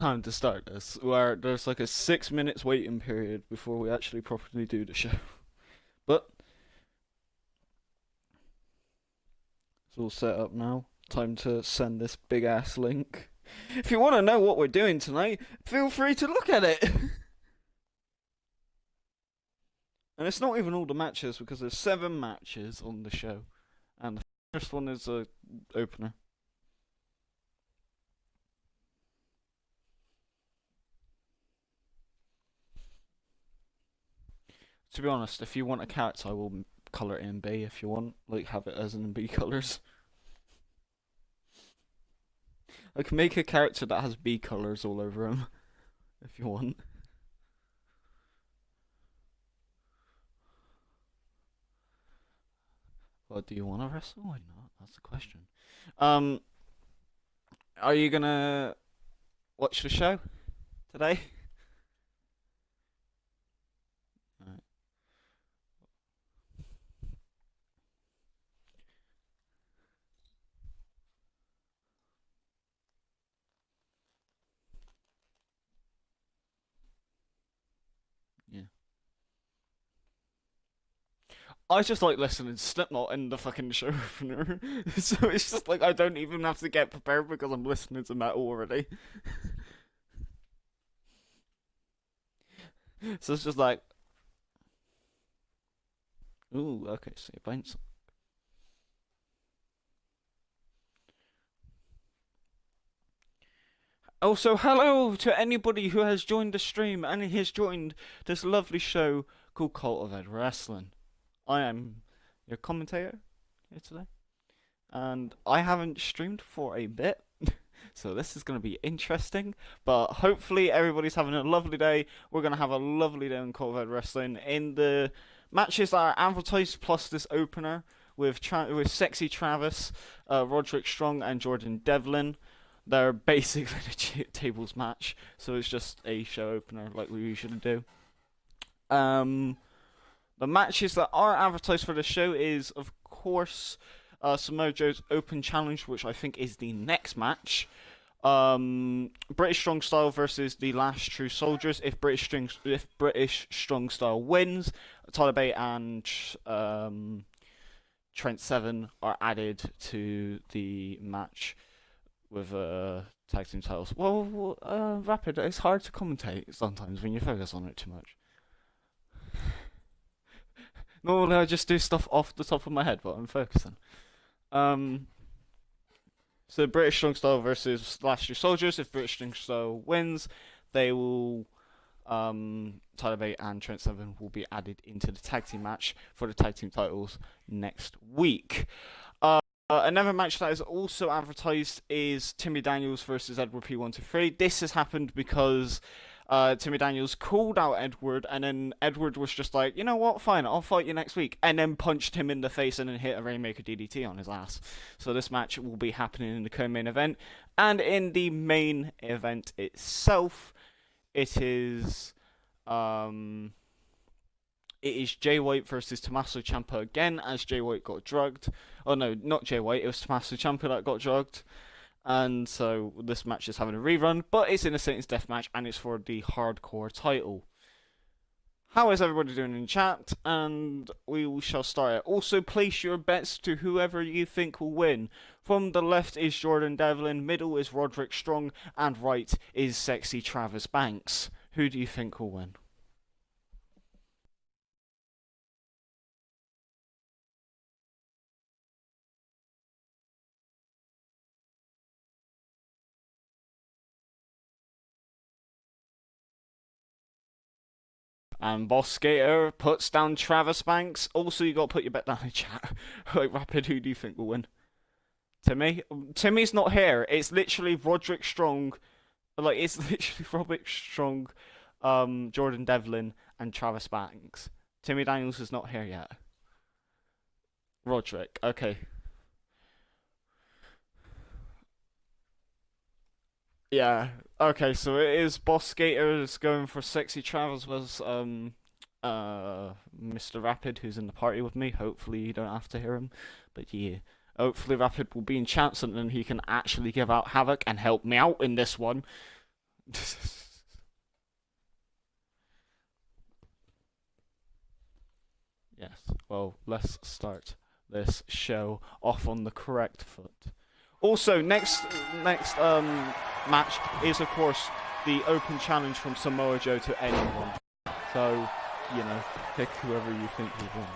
time to start this, where there's like a 6 minutes waiting period before we actually properly do the show. But it's all set up now. Time to send this big ass link. If you want to know what we're doing tonight, feel free to look at it. And it's not even all the matches because there's 7 matches on the show, and the first one is a opener. To be honest, if you want a character, I will color it in B if you want. Like, have it as in B colors. I can make a character that has B colors all over him if you want. Well, do you want to wrestle or not? That's the question. Um, are you gonna watch the show today? Alright. Yeah. I just like listening to Slipknot in the fucking show opener. So it's just like I don't even have to get prepared because I'm listening to metal already. So it's just like, ooh, okay, so you're playing some. Also, hello to anybody who has joined the stream and has joined this lovely show called COEW Wrestling. I am your commentator here today, and I haven't streamed for a bit, so this is going to be interesting. But hopefully, everybody's having a lovely day. We're going to have a lovely day on COEW Wrestling in the matches that are advertised, plus this opener with with Sexy Travis, Roderick Strong, and Jordan Devlin. They're basically a tables match, so it's just a show opener like we usually do. Um, the matches that are advertised for the show is, of course, Samoa Joe's Open Challenge, which I think is the next match. British Strong Style versus the Last True Soldiers. If British Strong Style wins, Tyler Bate and Trent Seven are added to the match with tag team titles. Well, Rapid, it's hard to commentate sometimes when you focus on it too much. Normally I just do stuff off the top of my head, but I'm focusing. Um, so British Strong Style versus Last Year Soldiers. If British Strong Style wins, they will Tyler Bate and Trent Seven will be added into the tag team match for the tag team titles next week. Another match that is also advertised is Timmy Daniels versus Edward P123. This has happened because Timmy Daniels called out Edward, and then Edward was just like, you know what, fine, I'll fight you next week, and then punched him in the face and then hit a Rainmaker DDT on his ass. So this match will be happening in the co-main event, and in the main event itself, it is Jay White versus Tommaso Ciampa again, as Jay White got drugged. Oh no, not Jay White, it was Tommaso Ciampa that got drugged. And so this match is having a rerun, but it's in a Satan's Death match, and it's for the hardcore title. How is everybody doing in chat? And we shall start it. Also, place your bets to whoever you think will win. From the left is Jordan Devlin, middle is Roderick Strong, and right is Sexy Travis Banks. Who do you think will win? And Boss Skater puts down Travis Banks. Also, you got to put your bet down in chat. Like, Rapid, who do you think will win? Timmy? Timmy's not here. It's literally Roderick Strong. Like, it's literally Roderick Strong, Jordan Devlin, and Travis Banks. Timmy Daniels is not here yet. Roderick, okay. Yeah. Okay, so it is Boss Skater is going for Sexy Travis was Mr. Rapid who's in the party with me. Hopefully you don't have to hear him. But yeah. Hopefully Rapid will be in chat and then he can actually give out Havoc and help me out in this one. Yes, well, let's start this show off on the correct foot. Also, next match is, of course, the open challenge from Samoa Joe to anyone. So, you know, pick whoever you think will win.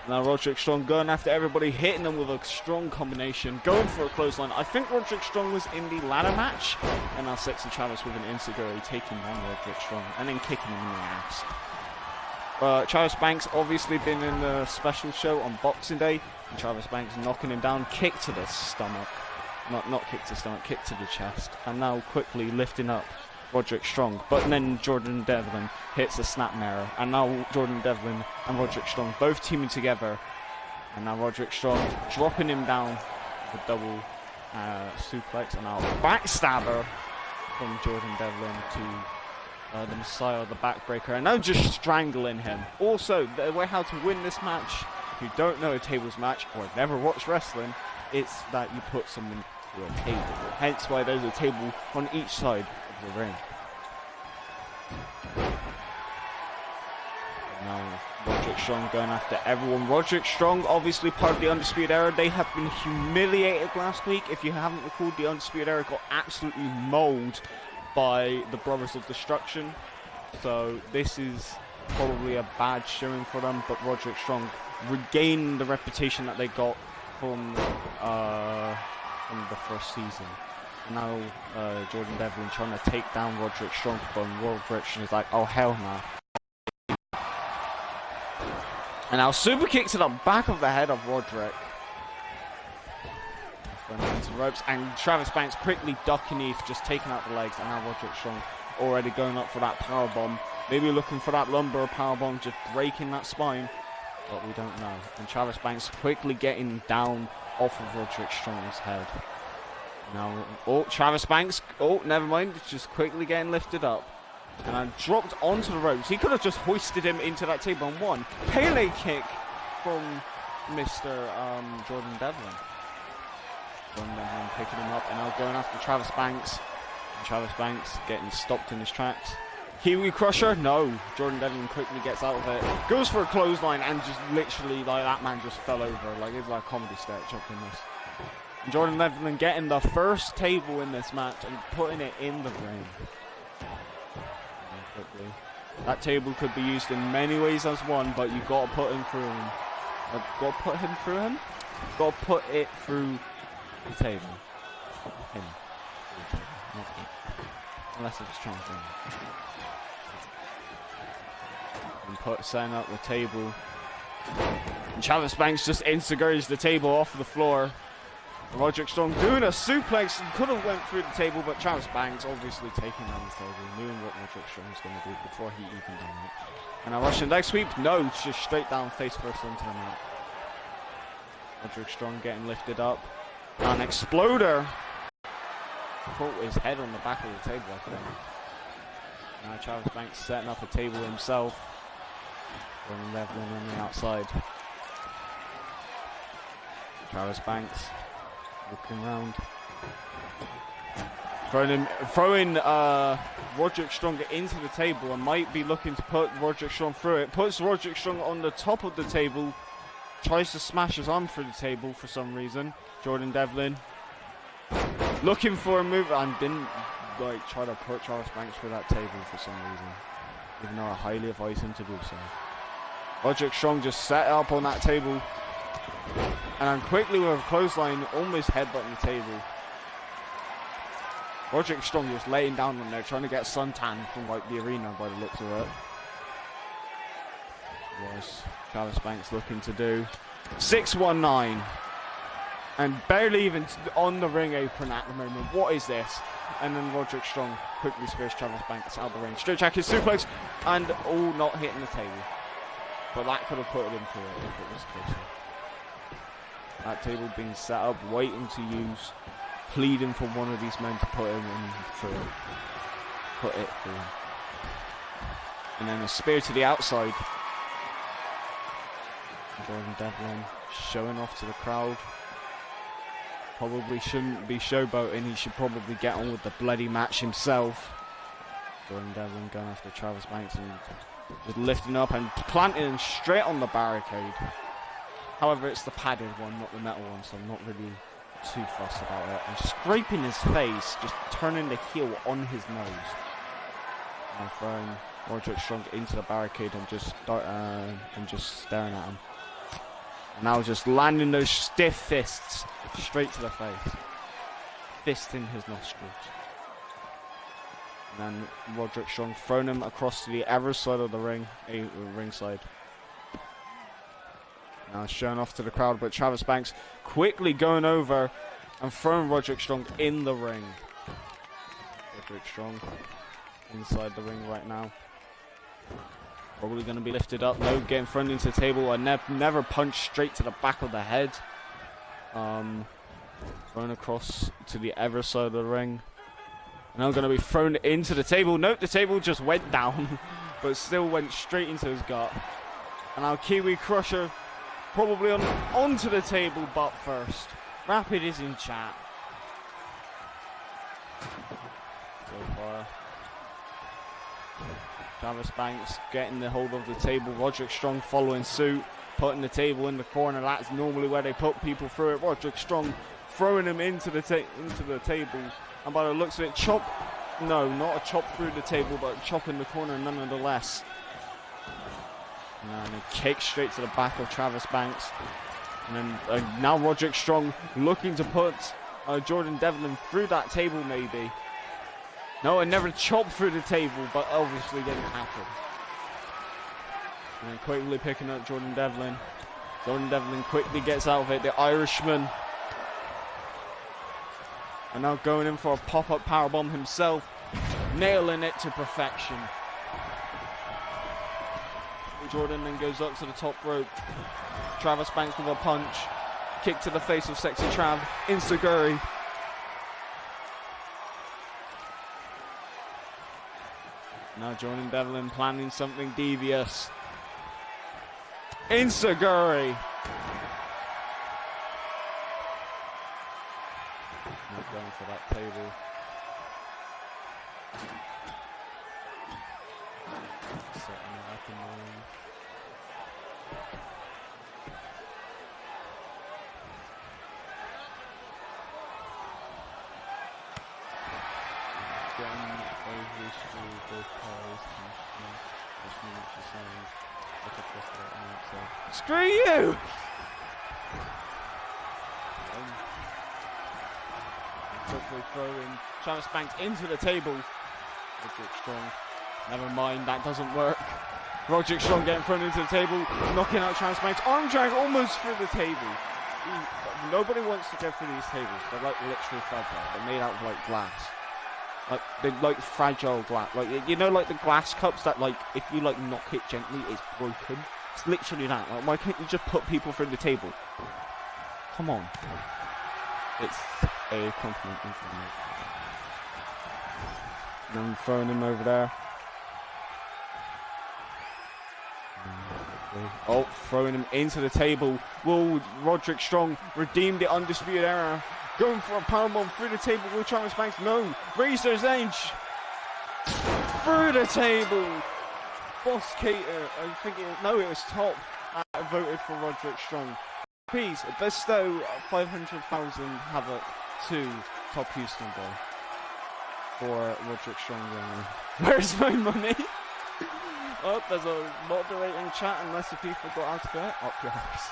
Now Roderick Strong going after everybody, hitting them with a strong combination, going for a clothesline. I think Roderick Strong was in the ladder match, and now Sexy Travis with an enziguri taking down Roderick Strong and then kicking him in the ass. Travis Banks obviously been in the special show on Boxing Day, and Travis Banks knocking him down, kick to the stomach. Not kick to the stomach, kick to the chest. And now quickly lifting up Roderick Strong. But then Jordan Devlin hits a snapmare. And now Jordan Devlin and Roderick Strong both teaming together. And now Roderick Strong dropping him down with a double suplex. And now backstabber from Jordan Devlin to the Messiah, the backbreaker. And now just strangling him. Also, the way how to win this match, if you don't know a tables match or have never watched wrestling, it's that you put someone through a table. Hence why there's a table on each side of the ring. Now Roderick Strong going after everyone. Roderick Strong, obviously part of the Undisputed Era. They have been humiliated last week. If you haven't recalled, the Undisputed Era got absolutely mauled by the Brothers of Destruction. So this is probably a bad showing for them. But Roderick Strong regained the reputation that they got from the first season. And now Jordan Devlin trying to take down Roderick Strong, but Roderick Strong is like, oh hell no. And now super kick to the back of the head of Roderick. Into the ropes, and Travis Banks quickly ducking Eve, just taking out the legs, and now Roderick Strong already going up for that powerbomb. Maybe looking for that lumbar powerbomb, just breaking that spine. But we don't know. And Travis Banks quickly getting down off of Roderick Strong's head. Now, Travis Banks, never mind, just quickly getting lifted up. And I dropped onto the ropes. He could have just hoisted him into that table and won. Pele kick from Mr. Jordan Devlin. Jordan Devlin picking him up and now going after Travis Banks. And Travis Banks getting stopped in his tracks. Kiwi Crusher? No. Jordan Devlin quickly gets out of it. Goes for a clothesline and just literally, like, that man just fell over. Like, it's like a comedy sketch up in this. And Jordan Devlin getting the first table in this match and putting it in the ring. Quickly. That table could be used in many ways as one, but you got to put him through him. Got to put him through him? Got to put it through the table. Him. Through the table, not him. Unless it's trying to. And setting up the table. And Travis Banks just enziguris the table off the floor. Roderick Strong doing a suplex. He could have went through the table, but Travis Banks obviously taking down the table, knowing what Roderick Strong was going to do before he even done it. And a Russian leg sweep? No, it's just straight down face first onto the mat. Roderick Strong getting lifted up. An exploder. Caught his head on the back of the table, I think. Now Travis Banks setting up a table himself. Jordan Devlin on the outside. Travis Banks looking around. Throwing Roderick Strong into the table and might be looking to put Roderick Strong through it. Puts Roderick Strong on the top of the table. Tries to smash his arm through the table for some reason. Jordan Devlin looking for a move and didn't try to put Travis Banks through that table for some reason. Even though I highly advise him to do so. Roderick Strong just set up on that table. And then quickly with a clothesline, almost headbutting the table. Roderick Strong just laying down on there, trying to get suntan from like the arena by the looks of it. Was Travis Banks looking to do 619. And barely even on the ring apron at the moment. What is this? And then Roderick Strong quickly spears Travis Banks out of the ring. Straight jacket suplex and all not hitting the table. But that could have put it in for it if it was closer. That table being set up, waiting to use, pleading for one of these men to put him in through. Put it through. And then a spear to the outside. Jordan Devlin showing off to the crowd. probably shouldn't be showboating. He should probably get on with the bloody match himself. Jordan Devlin going after Travis Banks and just lifting up and planting him straight on the barricade. However, it's the padded one, not the metal one, so I'm not really too fussed about it. And scraping his face, just turning the heel on his nose. And throwing Roderick Strong into the barricade and just staring at him. And now just landing those stiff fists straight to the face. Fisting his nostrils. And then Roderick Strong throwing him across to the other side of the ringside. Now showing off to the crowd, but Travis Banks quickly going over and throwing Roderick Strong in the ring. Roderick Strong inside the ring right now. Probably going to be lifted up. No, getting thrown into the table. Never punched straight to the back of the head. Thrown across to the other side of the ring. Now going to be thrown into the table. Nope, the table just went down, but still went straight into his gut. And now Kiwi Crusher probably onto the table, but first. Rapid is in chat. So far. Travis Banks getting the hold of the table. Roderick Strong following suit. Putting the table in the corner. That's normally where they put people through it. Roderick Strong throwing him into the table. And by the looks of it, no, not a chop through the table, but a chop in the corner nonetheless. And a kick straight to the back of Travis Banks. And then now Roderick Strong looking to put Jordan Devlin through that table maybe. No, it never chopped through the table, but obviously didn't happen. And then quickly picking up Jordan Devlin. Jordan Devlin quickly gets out of it. The Irishman. And now going in for a pop-up powerbomb himself. Nailing it to perfection. Jordan then goes up to the top rope. Travis Banks with a punch. Kick to the face of Sexy Trav. Insta-Guri. Now Jordan Devlin planning something devious. Insta-Guri. Not going for that table. Setting it up in the ring. Getting over through both pies and this minute she sounds like a trust about an answer. Screw you! Quickly throwing Travis Banks into the table. Roderick Strong. Never mind, that doesn't work. Roderick Strong getting thrown into the table, knocking out Travis Banks. Arm drag almost through the table. Nobody wants to go through these tables. They're like literally fragile. They're made out of like glass. Like they're like fragile glass. Like you know, like the glass cups that like if you like knock it gently, it's broken. It's literally that. Like, why can't you just put people through the table? Come on. It's a compliment. And I'm throwing him over there. Oh, throwing him into the table. Will Roderick Strong redeem the undisputed era? Going for a powerbomb through the table. Will Travis Banks? No. Razor's Edge. Through the table. Boss Cater. I think it was Top. Voted for Roderick Strong. Please bestow 500,000 Havoc to Top Houston Boy for Roderick Strong. Where's my money? Oh, there's a moderating chat and recipe forgot how to get it. Up your house.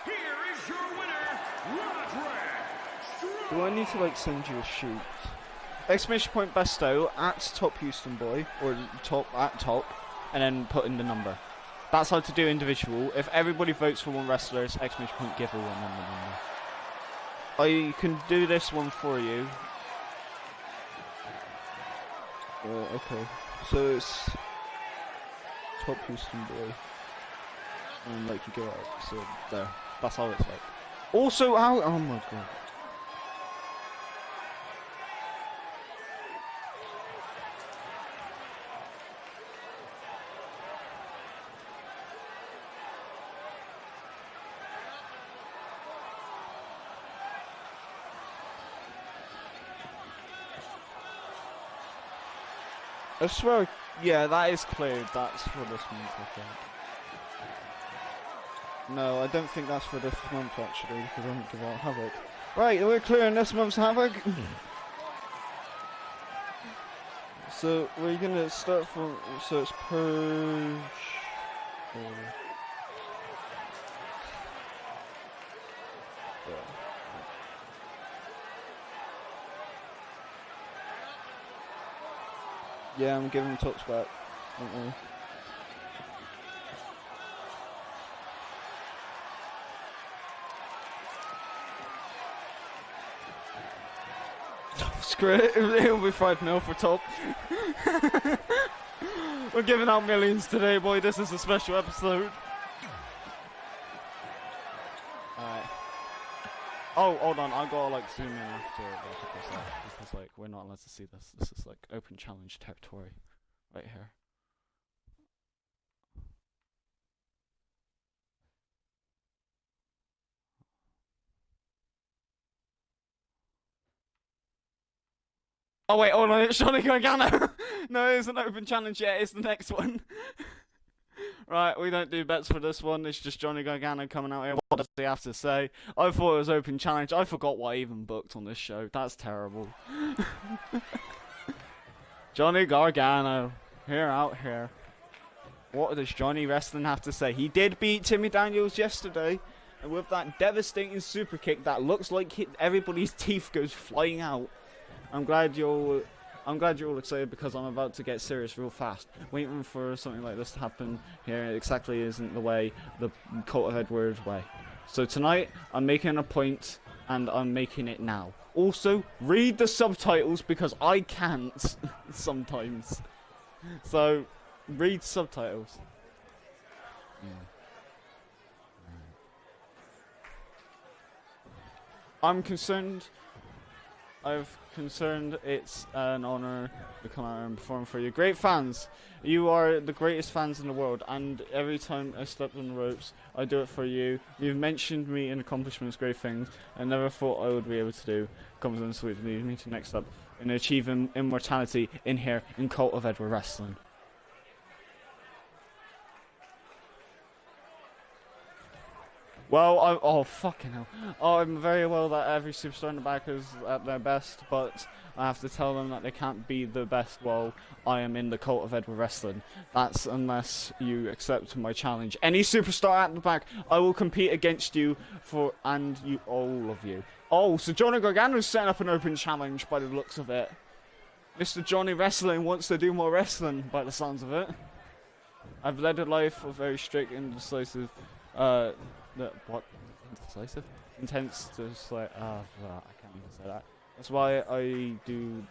Here is your winner, Roderick Strong. Do I need to like send you a shoot? Exclamation point bestow at Top Houston Boy or top at top, and then put in the number. That's how to do individual. If everybody votes for one wrestler, it's exclamation point give one number. I can do this one for you. Okay. So it's Top Houston Boy. And like you go out. So there. That's how it's like. Also, how? Oh my god. I swear, yeah, that is cleared. That's for this month, I think. No, I don't think that's for this month, actually, because I don't give out Havoc. Right, we're clearing this month's Havoc. So, we're gonna start from, so it's Purge. Yeah, I'm giving Tux back. Don't worry. Screw it, it'll be 5-0 for top. We're giving out millions today, boy. This is a special episode. Alright. Oh, hold on. I gotta like zoom in after because like we're not allowed to see this. This is like open challenge territory, right here. Oh wait, hold on. It's Johnny Gargano. No, it's an open challenge yet. It's the next one. Right, we don't do bets for this one. It's just Johnny Gargano coming out here. What does he have to say? I thought it was open challenge. I forgot what I even booked on this show. That's terrible. Johnny Gargano, here out here. What does Johnny Wrestling have to say? He did beat Timmy Daniels yesterday, and with that devastating super kick that looks like everybody's teeth goes flying out. I'm glad you're all excited because I'm about to get serious real fast. Waiting for something like this to happen here exactly isn't the way, the Cult of Edward way. So tonight, I'm making a point, and I'm making it now. Also, read the subtitles because I can't sometimes. So, read subtitles. I'm concerned it's an honor to come out and perform for you. Great fans. You are the greatest fans in the world, and every time I step on the ropes, I do it for you. You've mentioned me in accomplishments, great things I never thought I would be able to do. Comes in sweet to me to next up and achieve immortality in here in Cult of Edward Wrestling. Well, oh fucking hell. Oh, I'm very aware that every superstar in the back is at their best, but I have to tell them that they can't be the best while I am in the Cult of Edward Wrestling. That's unless you accept my challenge. Any superstar at the back, I will compete against you and you, all of you. Oh, so Johnny Gargano's setting up an open challenge by the looks of it. Mr. Johnny Wrestling wants to do more wrestling by the sounds of it. I've led a life of very strict and decisive, what? Indecisive? Intense, just like, I can't even say that. That's why I do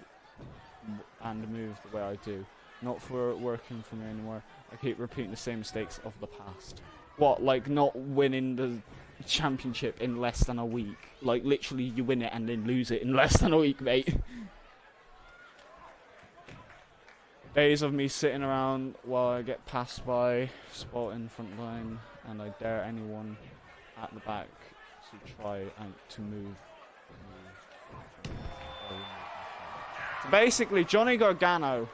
and move the way I do. Not for working for me anymore. I keep repeating the same mistakes of the past. What, like not winning the championship in less than a week? Like literally you win it and then lose it in less than a week, mate. Days of me sitting around while I get passed by, spotting front line, and I dare anyone at the back to try and to move. So basically, Johnny Gargano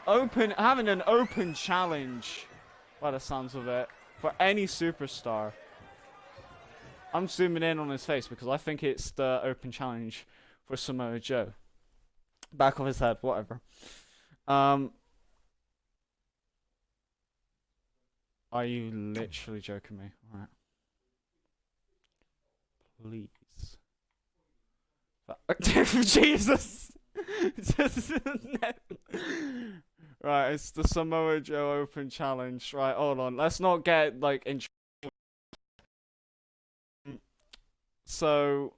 having an open challenge, by the sounds of it, for any superstar. I'm zooming in on his face because I think it's the open challenge for Samoa Joe. Back of his head, whatever. Are you literally joking me? Alright. Please. Jesus! Right, it's the Samoa Joe Open Challenge. Right, hold on. Let's not get, like, in. So,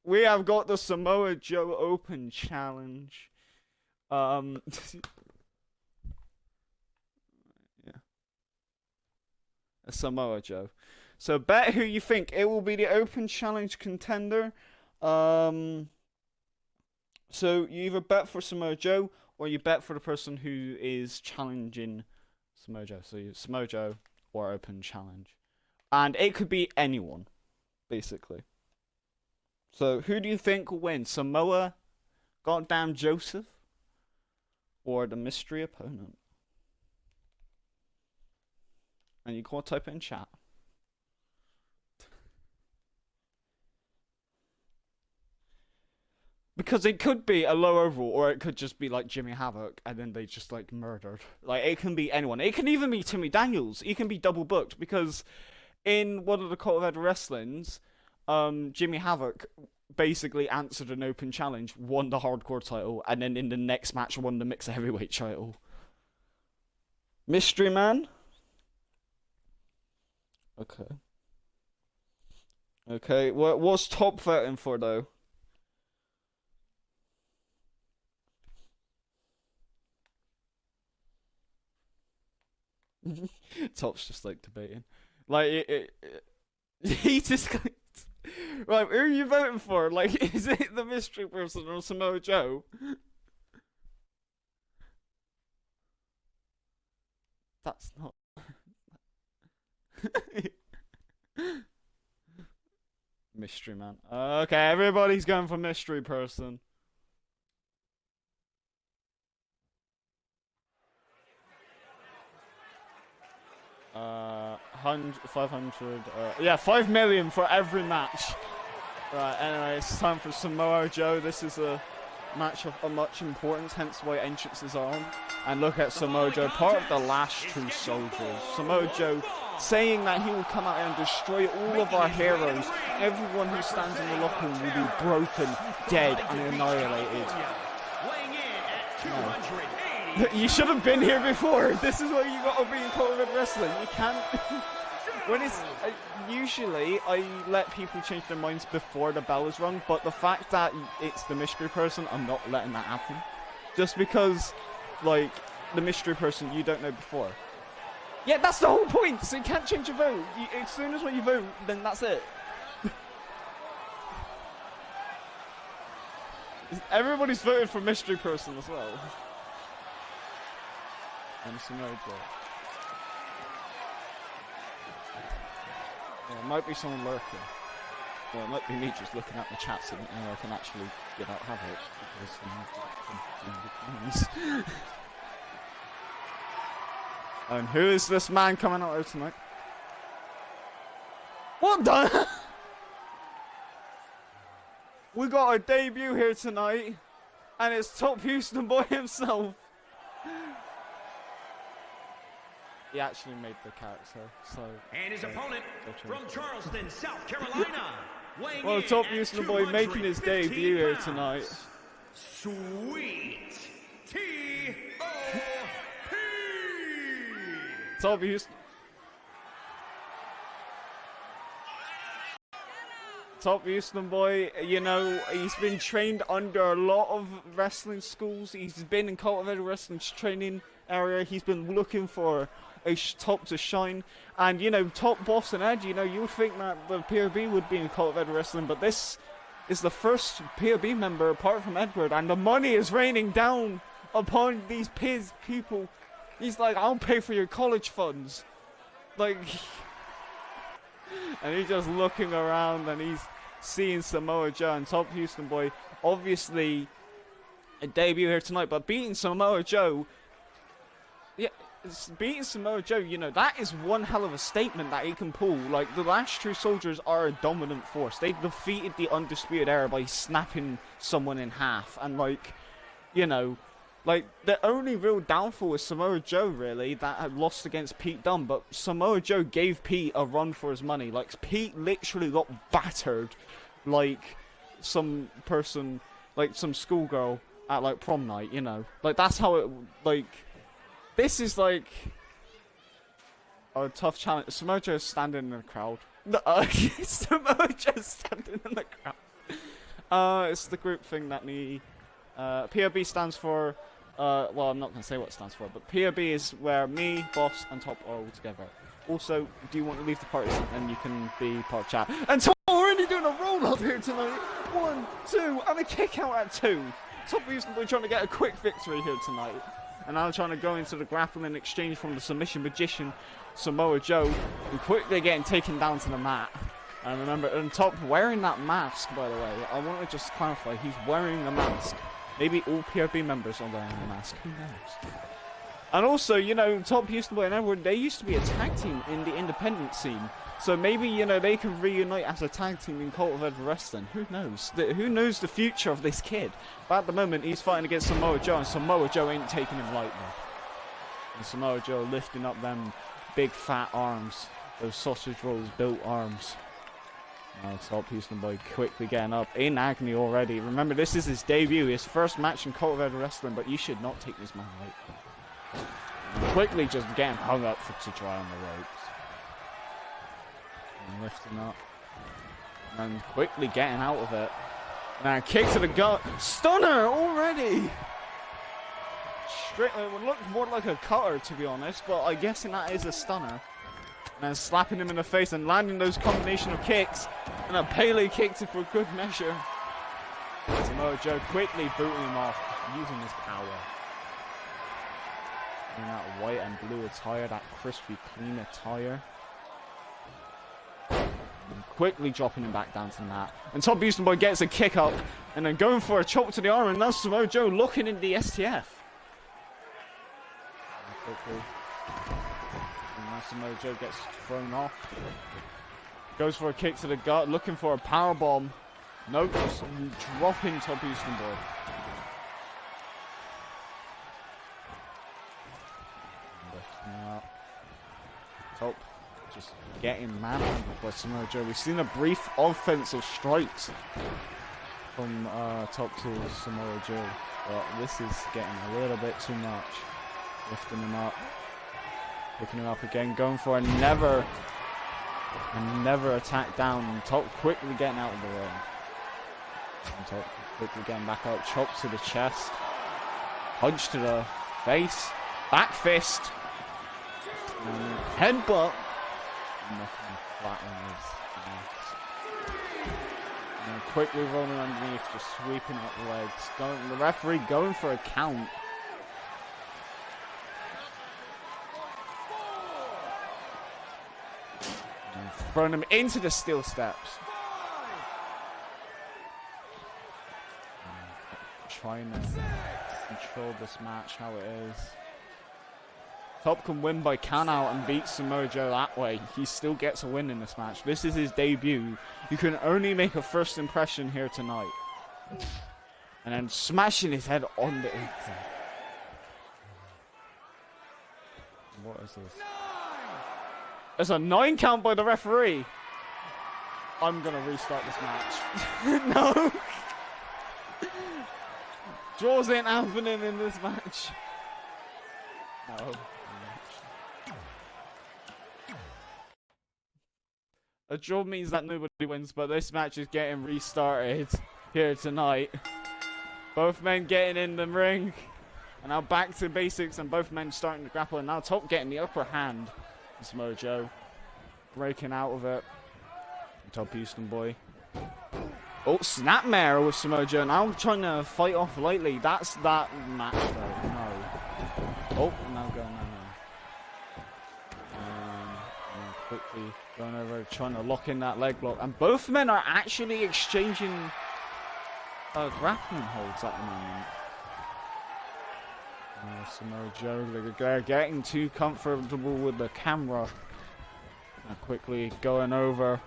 we have got the Samoa Joe Open Challenge. Yeah. A Samoa Joe. So bet who you think. It will be the Open Challenge contender. So you either bet for Samoa Joe or you bet for the person who is challenging Samoa Joe. So you Samoa Joe or Open Challenge. And it could be anyone, basically. So who do you think will win? Samoa goddamn Joseph? or the mystery opponent. And you gotta type it in chat. Because it could be a low overall, or it could just be like Jimmy Havoc, and then they just like murdered. Like, it can be anyone. It can even be Timmy Daniels. He can be double booked, because in one of the COEW wrestlings, Jimmy Havoc basically answered an open challenge, won the hardcore title, and then in the next match won the mixed heavyweight title. Mystery Man? Okay. Okay, what's Top voting for, though? Top's just like debating. Like, he just. Right, who are you voting for? Like, is it the mystery person or Samoa Joe? That's not. Mystery Man. Okay, everybody's going for mystery person. 500, yeah, 5 million for every match. Right, anyway, it's time for Samoa Joe. This is a match of much importance, hence why entrances are on. And look at Samoa Joe, part of the last true soldiers. Samoa Joe saying that he will come out and destroy all of our heroes. Everyone who stands in the locker room will be broken, dead, and annihilated. No. You should have been here before. This is what you got to be in COEW wrestling. You can't. When it's usually I let people change their minds before the bell is rung, but the fact that it's the mystery person, I'm not letting that happen. Just because, like, the mystery person you don't know before. Yeah, that's the whole point. So you can't change your vote. As soon as when you vote, then that's it. Everybody's voted for mystery person as well. And Samoa Joe. Yeah, it might be someone lurking. Well, it might be me just looking at the chats and I can actually get out Havoc because and who is this man coming out here tonight? What the? We got our debut here tonight, and it's Top Houston Boy himself. He actually made the character, so. And his opponent from Charleston, South Carolina. Well, Top Houston Boy making his debut here tonight. Sweet T.O.P. Top Houston. Top Houston Boy, you know, he's been trained under a lot of wrestling schools. He's been in COEW wrestling's training area. He's been looking for a top to shine. And, you know, Top Boss and Edge, you know, you would think that the POB would be in COEW wrestling, but this is the first POB member apart from Edward, and the money is raining down upon these people. He's like, I'll pay for your college funds. Like, and he's just looking around and he's seeing Samoa Joe and Top Houston Boy. Obviously, a debut here tonight, but beating Samoa Joe, yeah, beating Samoa Joe, you know, that is one hell of a statement that he can pull. Like, the last true soldiers are a dominant force. They defeated the Undisputed Era by snapping someone in half, and, like, you know, like, the only real downfall is Samoa Joe, really, that had lost against Pete Dunne, but Samoa Joe gave Pete a run for his money. Like, Pete literally got battered like some person, like some schoolgirl at, like, prom night, you know. Like, that's how it, like, this is, like, a tough challenge. Samoa Joe's standing in the crowd. Samoa Joe's standing in the crowd. It's the group thing that me, POB stands for, well, I'm not going to say what it stands for, but POB is where me, Boss, and Top are all together. Also, do you want to leave the party, and you can be part of chat. And Top, we're already doing a roll-up here tonight. 1, 2, and a kick out at 2. Top Houston Boy trying to get a quick victory here tonight. And now trying to go into the grappling exchange from the submission magician, Samoa Joe, and quickly getting taken down to the mat. And remember, on Top wearing that mask, by the way, I want to just clarify, he's wearing the mask. Maybe all PRB members on their own mask. Who knows? And also, you know, Top Houston Boy and everyone, they used to be a tag team in the independent scene. So maybe, you know, they can reunite as a tag team in Cult of Ed Wrestling. Who knows? Who knows the future of this kid? But at the moment, he's fighting against Samoa Joe, and Samoa Joe ain't taking him lightly. And Samoa Joe lifting up them big fat arms. Those sausage rolls built arms. Now Top Houston Boy quickly getting up in agony already. Remember, this is his debut, his first match in Cult of Ed Wrestling, but you should not take this man lightly. And quickly just getting hung up to try on the ropes. And lifting up. And quickly getting out of it. Now kick to the gut. Stunner already! Straight, it looked more like a cutter, to be honest, but I'm guessing that is a stunner. And then slapping him in the face and landing those combination of kicks. And a Pele kick to for good measure. Samoa Joe quickly booting him off, using his power. In that white and blue attire, that crispy clean attire. And quickly dropping him back down to the mat. And Top Houston Boy gets a kick up. And then going for a chop to the arm. And now Samoa Joe looking in the STF. And quickly. And now Samoa Joe gets thrown off. Goes for a kick to the gut. Looking for a power bomb. Nope. Just dropping Top Houston Boy. Up. Top just getting manhandled by Samoa Joe. We've seen a brief offensive strikes from Top to Samoa Joe, but this is getting a little bit too much. Lifting him up, picking him up again, going for a never attack down. And Top quickly getting out of the ring. And Top quickly getting back up, chop to the chest, punch to the face, back fist. Headbutt. Knocking him flat on his knees. And quickly rolling underneath, just sweeping out the legs. The referee going for a count. And throwing him into the steel steps. And trying to control this match how it is. Top can win by count out and beat Samoa Joe that way. He still gets a win in this match. This is his debut. You can only make a first impression here tonight. And then smashing his head on the apron. What is this? There's a 9 count by the referee. I'm gonna restart this match. No! Draws ain't happening in this match. No. A draw means that nobody wins, but this match is getting restarted here tonight. Both men getting in the ring. And now back to basics, and both men starting to grapple. And now Top getting the upper hand. Samoa Joe breaking out of it. Top Houston Boy. Oh, snapmare with Samoa Joe. Now trying to fight off lightly. That's that match, though. No. Oh, now going on. And quickly going over, trying to lock in that leg lock. And both men are actually exchanging grappling holds at the moment. Samoa Joe, they're getting too comfortable with the camera. And quickly going over.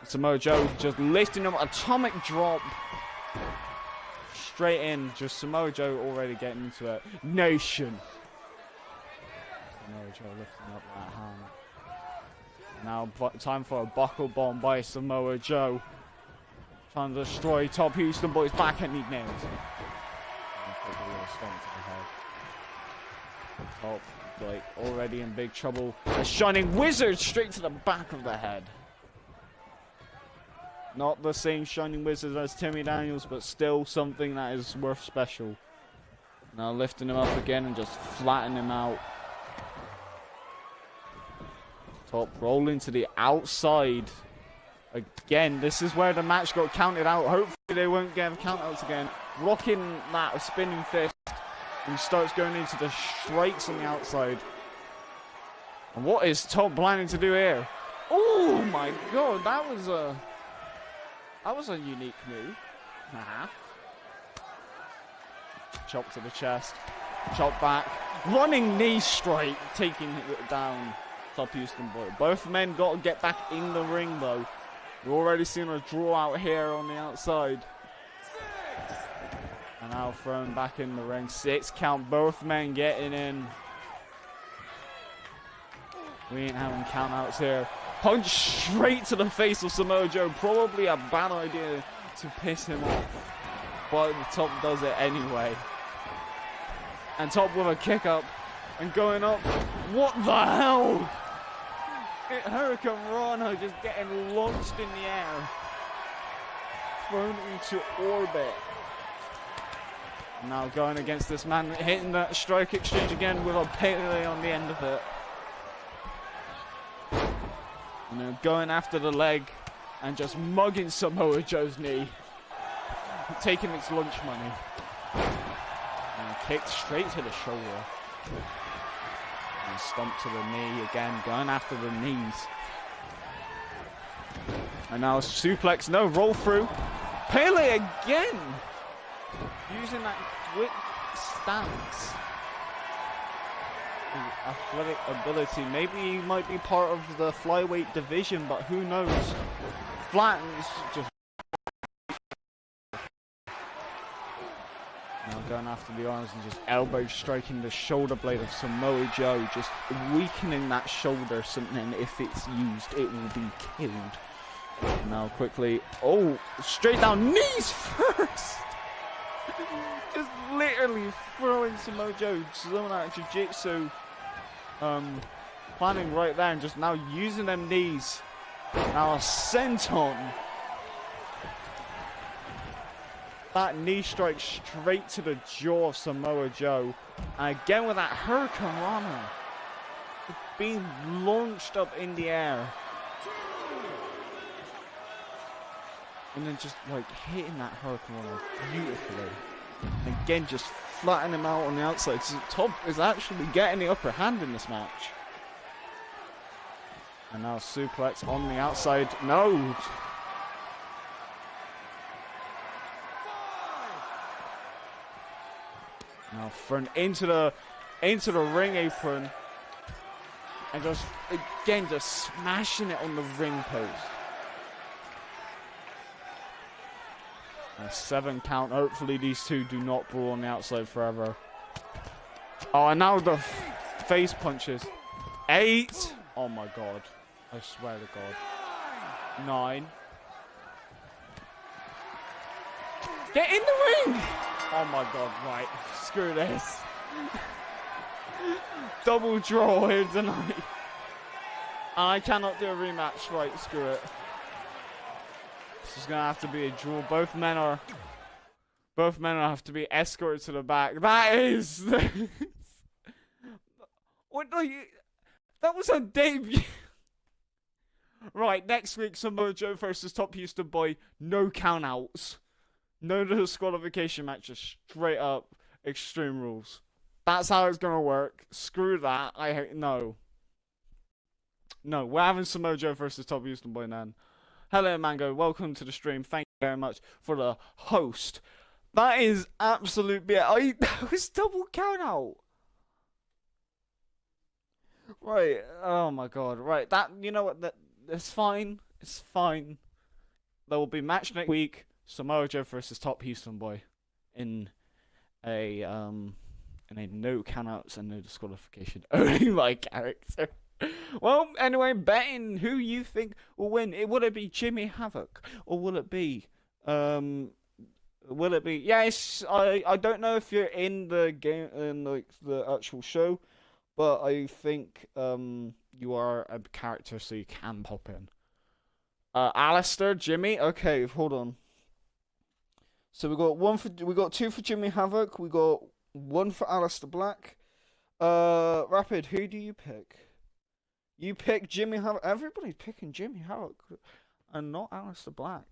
Samoa Joe just lifting him, atomic drop. Straight in, just Samoa Joe already getting into it. Nation. Samoa Joe lifting up that hand. Now time for a buckle bomb by Samoa Joe. Trying to destroy Top Houston Boy's back and he nails it. Top, like, already in big trouble. A Shining Wizard straight to the back of the head. Not the same Shining Wizard as Timmy Daniels, but still something that is worth special. Now lifting him up again and just flattening him out. Top rolling to the outside. Again, this is where the match got counted out. Hopefully they won't get countouts again. Rocking that spinning fist. And starts going into the straights on the outside. And what is Top planning to do here? Oh my god, that was a unique move. chop to the chest. Chop back. Running knee straight. Taking it down. Top Houston Boy. Both men got to get back in the ring, though. We've already seen a draw out here on the outside. And now thrown back in the ring. 6 count. Both men getting in. We ain't having countouts here. Punch straight to the face of Samoa Joe. Probably a bad idea to piss him off. But the Top does it anyway. And Top with a kick up. And going up. What the hell? Hurricane Rana just getting launched in the air. Thrown into orbit. Now going against this man. Hitting that strike exchange again with a Pele on the end of it. And then going after the leg and just mugging Samoa Joe's knee. Taking its lunch money. And kicked straight to the shoulder. And stomp to the knee again, going after the knees. And now a suplex, no, roll through. Pele again! Using that quick stance. Athletic ability. Maybe he might be part of the flyweight division, but who knows? Flattens just. Now going after the arms and just elbow striking the shoulder blade of Samoa Joe, just weakening that shoulder. Something if it's used, it will be killed. Now quickly, oh, straight down, knees first. Just literally throwing Samoa Joe, throwing out jiu-jitsu. Planning right there and just now using them knees. Now a senton. That knee strike straight to the jaw of Samoa Joe. And again with that Hurricane Rana. Being launched up in the air. And then just like hitting that Hurricane Rana beautifully. And again just flattening him out on the outside. So Top is actually getting the upper hand in this match. And now suplex on the outside. No! Now thrown into the ring apron. And just again just smashing it on the ring post. A 7 count. Hopefully these two do not brawl on the outside forever. Oh, and now the face punches. 8. Oh my god. I swear to god. 9. Get in the ring! Oh my god, right. Screw this. Double draw here tonight. I cannot do a rematch. Right, screw it. This is gonna have to be a draw. Both men will have to be escorted to the back. That is what are you? That was a debut. Right, next week Samoa Joe versus Top Houston Boy. No countouts. No disqualification matches. Straight up Extreme Rules. That's how it's gonna work. Screw that. I hate no. No, we're having Samoa Joe versus Top Houston Boy, man. Hello, Mango. Welcome to the stream. Thank you very much for the host. That is absolute BS. That was double count out. Right. Oh my god. Right. That, you know what? It's fine. It's fine. There will be match next week. Samoa Joe versus Top Houston Boy in a no countouts and no disqualification. Only my character. Well, anyway, betting who you think will win. Will it be Jimmy Havoc or will it be yes, I don't know if you're in the game in like the actual show, but I think you are a character so you can pop in. Alistair, Jimmy, okay, hold on. So we got 2 for Jimmy Havoc, we got 1 for Alistair Black. Rapid, who do you pick? You pick Jimmy Havoc. Everybody's picking Jimmy Havoc and not Alistair Black.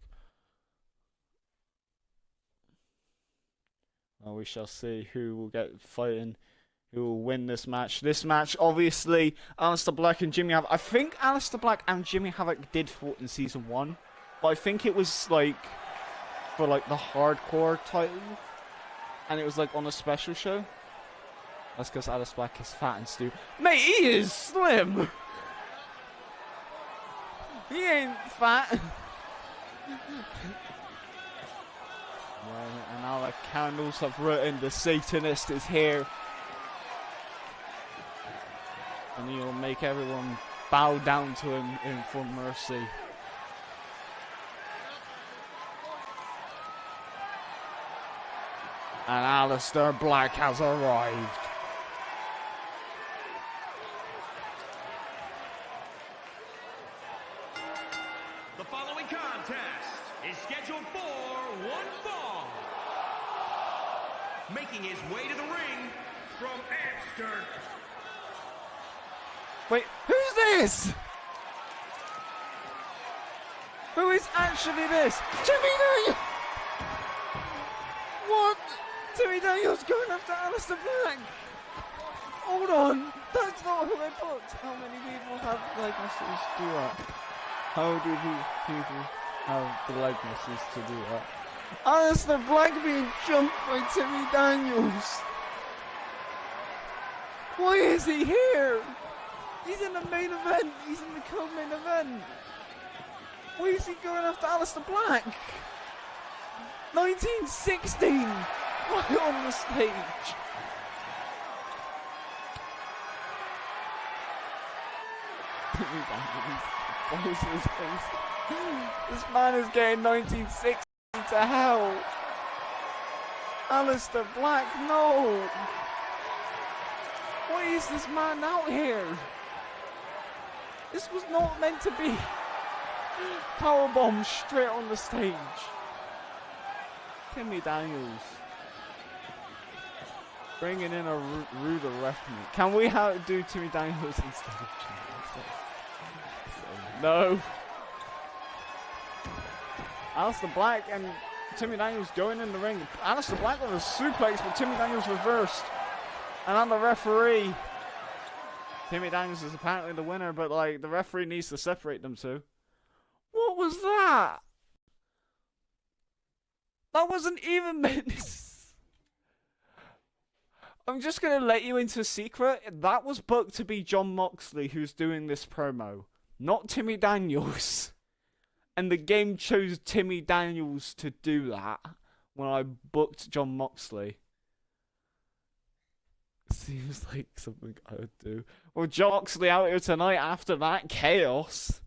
Well, we shall see who will get fighting, who will win this match. This match, obviously, Alistair Black and Jimmy Havoc. I think Alistair Black and Jimmy Havoc did fought in season 1, but I think it was like for like the hardcore title. and it was like on a special show. That's because Alice Black is fat and stupid. Mate, he is slim. He ain't fat. Yeah, and now the candles have written the Satanist is here. And he'll make everyone bow down to him for mercy. And Alistair Black has arrived. The following contest is scheduled for one fall. Making his way to the ring from Amsterdam. Wait, who's this? Who is actually this? Timmy Daniels! What? Timmy Daniels going after Alistair Black? Hold on, that's not who I booked. How many people have likenesses to do that? How do people have the likenesses to do that? Alistair Black being jumped by Timmy Daniels. Why is he here? He's in the main event. He's in the co-main event. Why is he going after Alistair Black? 1916. Right on the stage. Timmy Daniels. What is his face? This man is getting 1960 to hell. Alistair Black, no. Why is this man out here? This was not meant to be. Powerbomb straight on the stage. Timmy Daniels. Bringing in a rude reckoning. Can we do Timmy Daniels instead of Jimmy? No. Alistair Black and Timmy Daniels going in the ring. Alistair Black with a suplex, but Timmy Daniels reversed. And I'm the referee. Timmy Daniels is apparently the winner, but like the referee needs to separate them two. What was that? That wasn't even meant. I'm just gonna let you into a secret. That was booked to be Jon Moxley who's doing this promo, not Timmy Daniels. And the game chose Timmy Daniels to do that when I booked Jon Moxley. Seems like something I would do. Well, Jon Moxley out here tonight after that chaos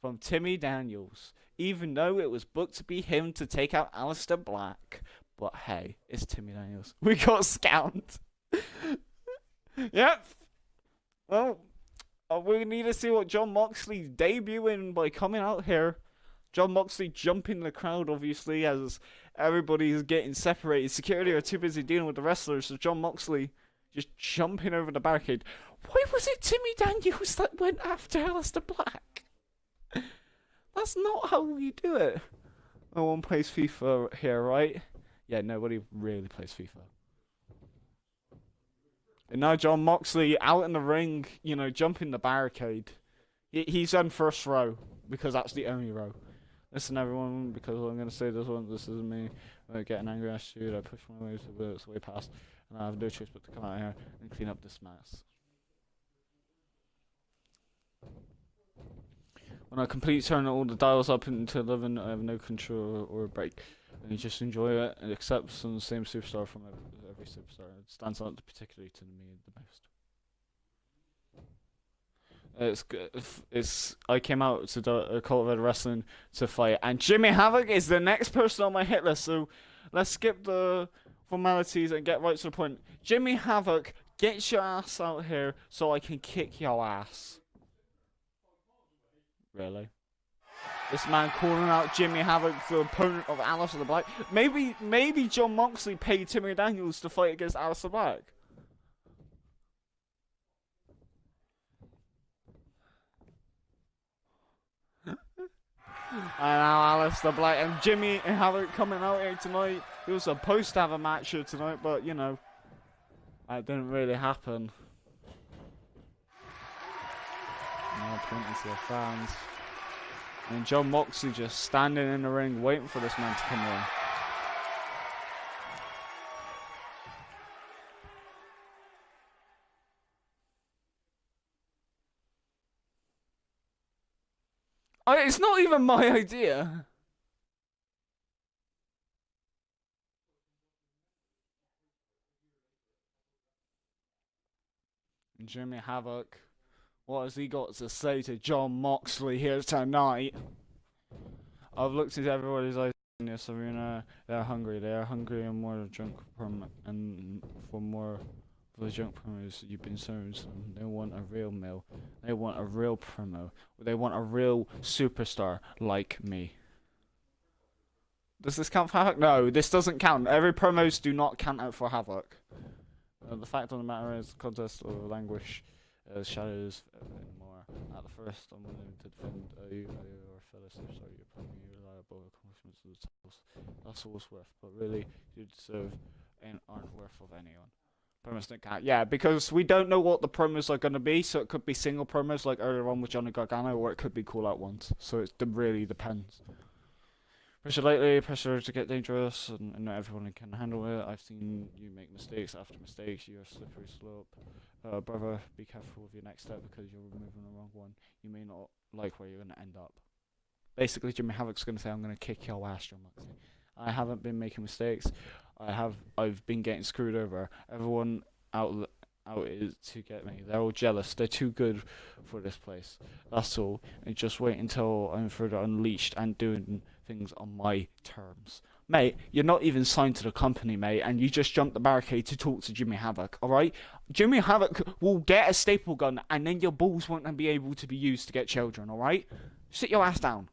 from Timmy Daniels. Even though it was booked to be him to take out Alistair Black. But hey, it's Timmy Daniels. We got scammed. Yep. Well, we need to see what Jon Moxley's debuting by coming out here. Jon Moxley jumping the crowd, obviously, as everybody is getting separated. Security are too busy dealing with the wrestlers, so Jon Moxley just jumping over the barricade. Why was it Timmy Daniels that went after Alistair Black? That's not how we do it. No one plays FIFA here, right? Yeah, nobody really plays FIFA. And now Jon Moxley out in the ring, you know, jumping the barricade. He's on first row, because that's the only row. Listen, everyone, because I'm going to say this one, this isn't me. I get an angry attitude, I push my way to the way past, and I have no choice but to come out here and clean up this mess. When I completely turn all the dials up into 11, I have no control or a break. And you just enjoy it and accept from the same superstar from every superstar. It stands out particularly to me the most. I came out to the COEW Wrestling to fight, and Jimmy Havoc is the next person on my hit list. So let's skip the formalities and get right to the point. Jimmy Havoc, get your ass out here so I can kick your ass. Really? This man calling out Jimmy Havoc, the opponent of Alistair Black. Maybe Jon Moxley paid Timmy Daniels to fight against Alistair Black. And now Alistair Black and Jimmy Havoc coming out here tonight. He was supposed to have a match here tonight, but you know, that didn't really happen. Now pointing to the fans. And Jon Moxley just standing in the ring waiting for this man to come in. It's not even my idea. Jimmy Havoc, what has he got to say to John Moxley here tonight? I've looked into everybody's eyes in this arena. They're hungry. They are hungry and more junk and for more of the junk promos you've been served. They want a real meal. They want a real promo. They want a real superstar like me. Does this count for Havoc? No, this doesn't count. Every promos do not count out for Havoc. The fact of the matter is, the contest will languish shadows and more. At the first, I'm willing to defend you or fellas. I'm sorry, you're putting me reliable accomplishments to the titles. That's all it's worth, but really, you deserve and aren't worth of anyone. Promos don't count. Yeah, because we don't know what the promos are going to be, so it could be single promos like earlier on with Johnny Gargano, or it could be call out ones. So it really depends. Pressure lightly, pressure to get dangerous, and not everyone can handle it. I've seen you make mistakes after mistakes. You're a slippery slope. Brother, be careful with your next step because you're moving the wrong one. You may not like where you're going to end up. Basically, Jimmy Havoc's going to say, I'm going to kick your ass, John Moxley. I haven't been making mistakes. I've been getting screwed over. Everyone out is to get me. They're all jealous. They're too good for this place. That's all. And just wait until I'm further unleashed and doing things on my terms. Mate, you're not even signed to the company, mate, and you just jumped the barricade to talk to Jimmy Havoc, alright? Jimmy Havoc will get a staple gun, and then your balls won't be able to be used to get children, alright? Sit your ass down.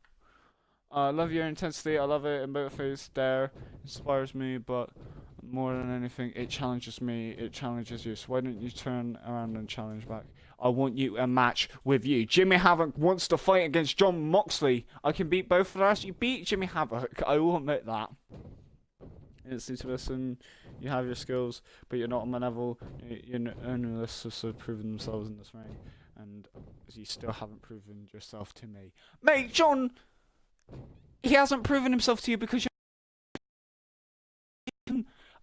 I love your intensity. I love it. It motivates, there, inspires me, but more than anything, it challenges me. It challenges you. So why don't you turn around and challenge back? I want you a match with you. Jimmy Havoc wants to fight against John Moxley. I can beat both of us. You beat Jimmy Havoc. I will admit that. It's easy to listen. You have your skills, but you're not on my level. You're only lists have proven themselves in this ring, and you still haven't proven yourself to me, mate. John. He hasn't proven himself to you because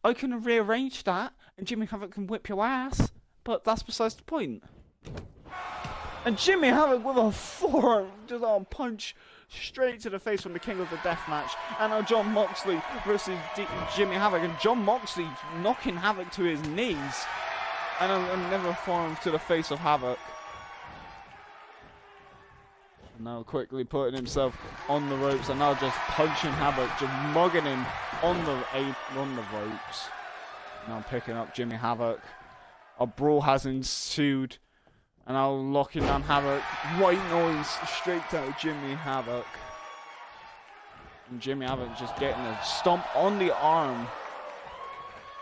I can rearrange that and Jimmy Havoc can whip your ass, but that's besides the point. And Jimmy Havoc with a forearm, just a punch straight to the face from the King of the Death match. And now John Moxley versus Jimmy Havoc, and John Moxley knocking Havoc to his knees, and another forearm to the face of Havoc. And now quickly putting himself on the ropes, and now just punching Havoc, just mugging him on the ropes. Now picking up Jimmy Havoc. A brawl has ensued, and now locking down Havoc. White noise straight to Jimmy Havoc. And Jimmy Havoc just getting a stomp on the arm.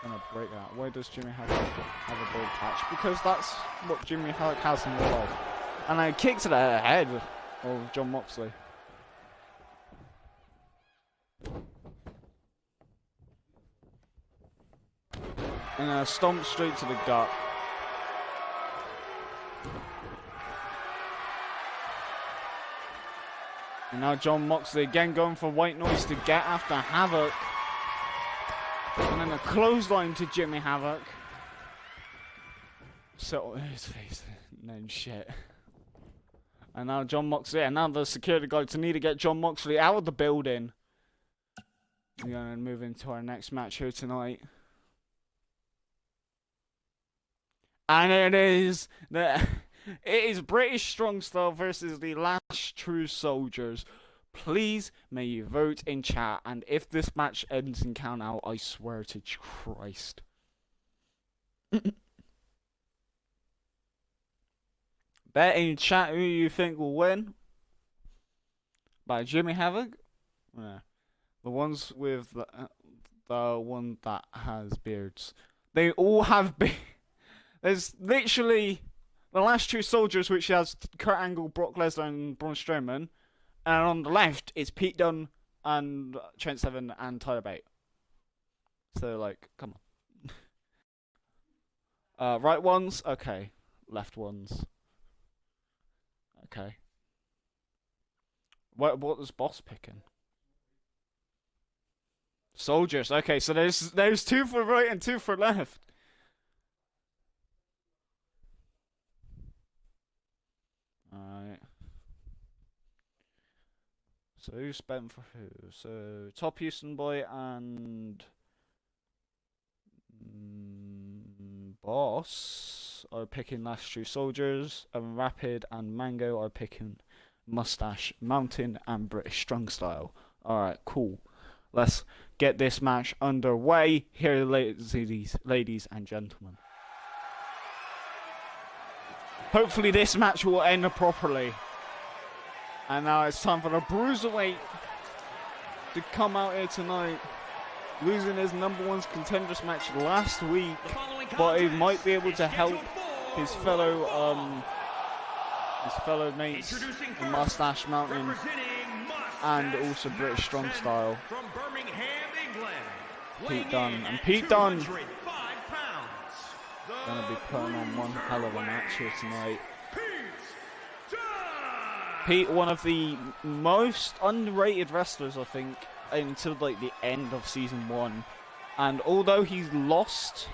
Gonna break that. Why does Jimmy Havoc have a bald patch? Because that's what Jimmy Havoc has in real life. And a kick to the head of John Moxley. And a stomp straight to the gut. And now John Moxley again going for white noise to get after Havoc. And then a clothesline to Jimmy Havoc. So his face. And then shit. And now John Moxley, and now the security guards need to get John Moxley out of the building. We're going to move into our next match here tonight. And it is British Strong Style versus the Last True Soldiers. Please may you vote in chat, and if this match ends in count out, I swear to Christ. Bet in chat who you think will win. By Jimmy Havoc. Yeah. The ones with the one that has beards. They all have beards. There's literally the Last True Soldiers, which has Kurt Angle, Brock Lesnar, and Braun Strowman. And on the left, it's Pete Dunne and Trent Seven and Tyler Bate. So, like, come on. Right ones? Okay. Left ones. Okay. What was Boss picking? Soldiers. Okay, so there's two for right and two for left. Alright. So who's betting for who? So Top Houston Boy and Boss are picking Last True Soldiers, and Rapid and Mango are picking Mustache Mountain and British Strong Style. Alright, cool. Let's get this match underway. Here, ladies and gentlemen. Hopefully this match will end properly. And now it's time for the Bruiserweight to come out here tonight. Losing his #1 contenders match last week, but he might be able to help his fellow mates in Mustache Mountain and also British Strong Style. Pete Dunne. And Pete Dunne gonna be putting on one hell of a match here tonight. Pete, one of the most underrated wrestlers, I think, until like the end of season 1. And although he's lost,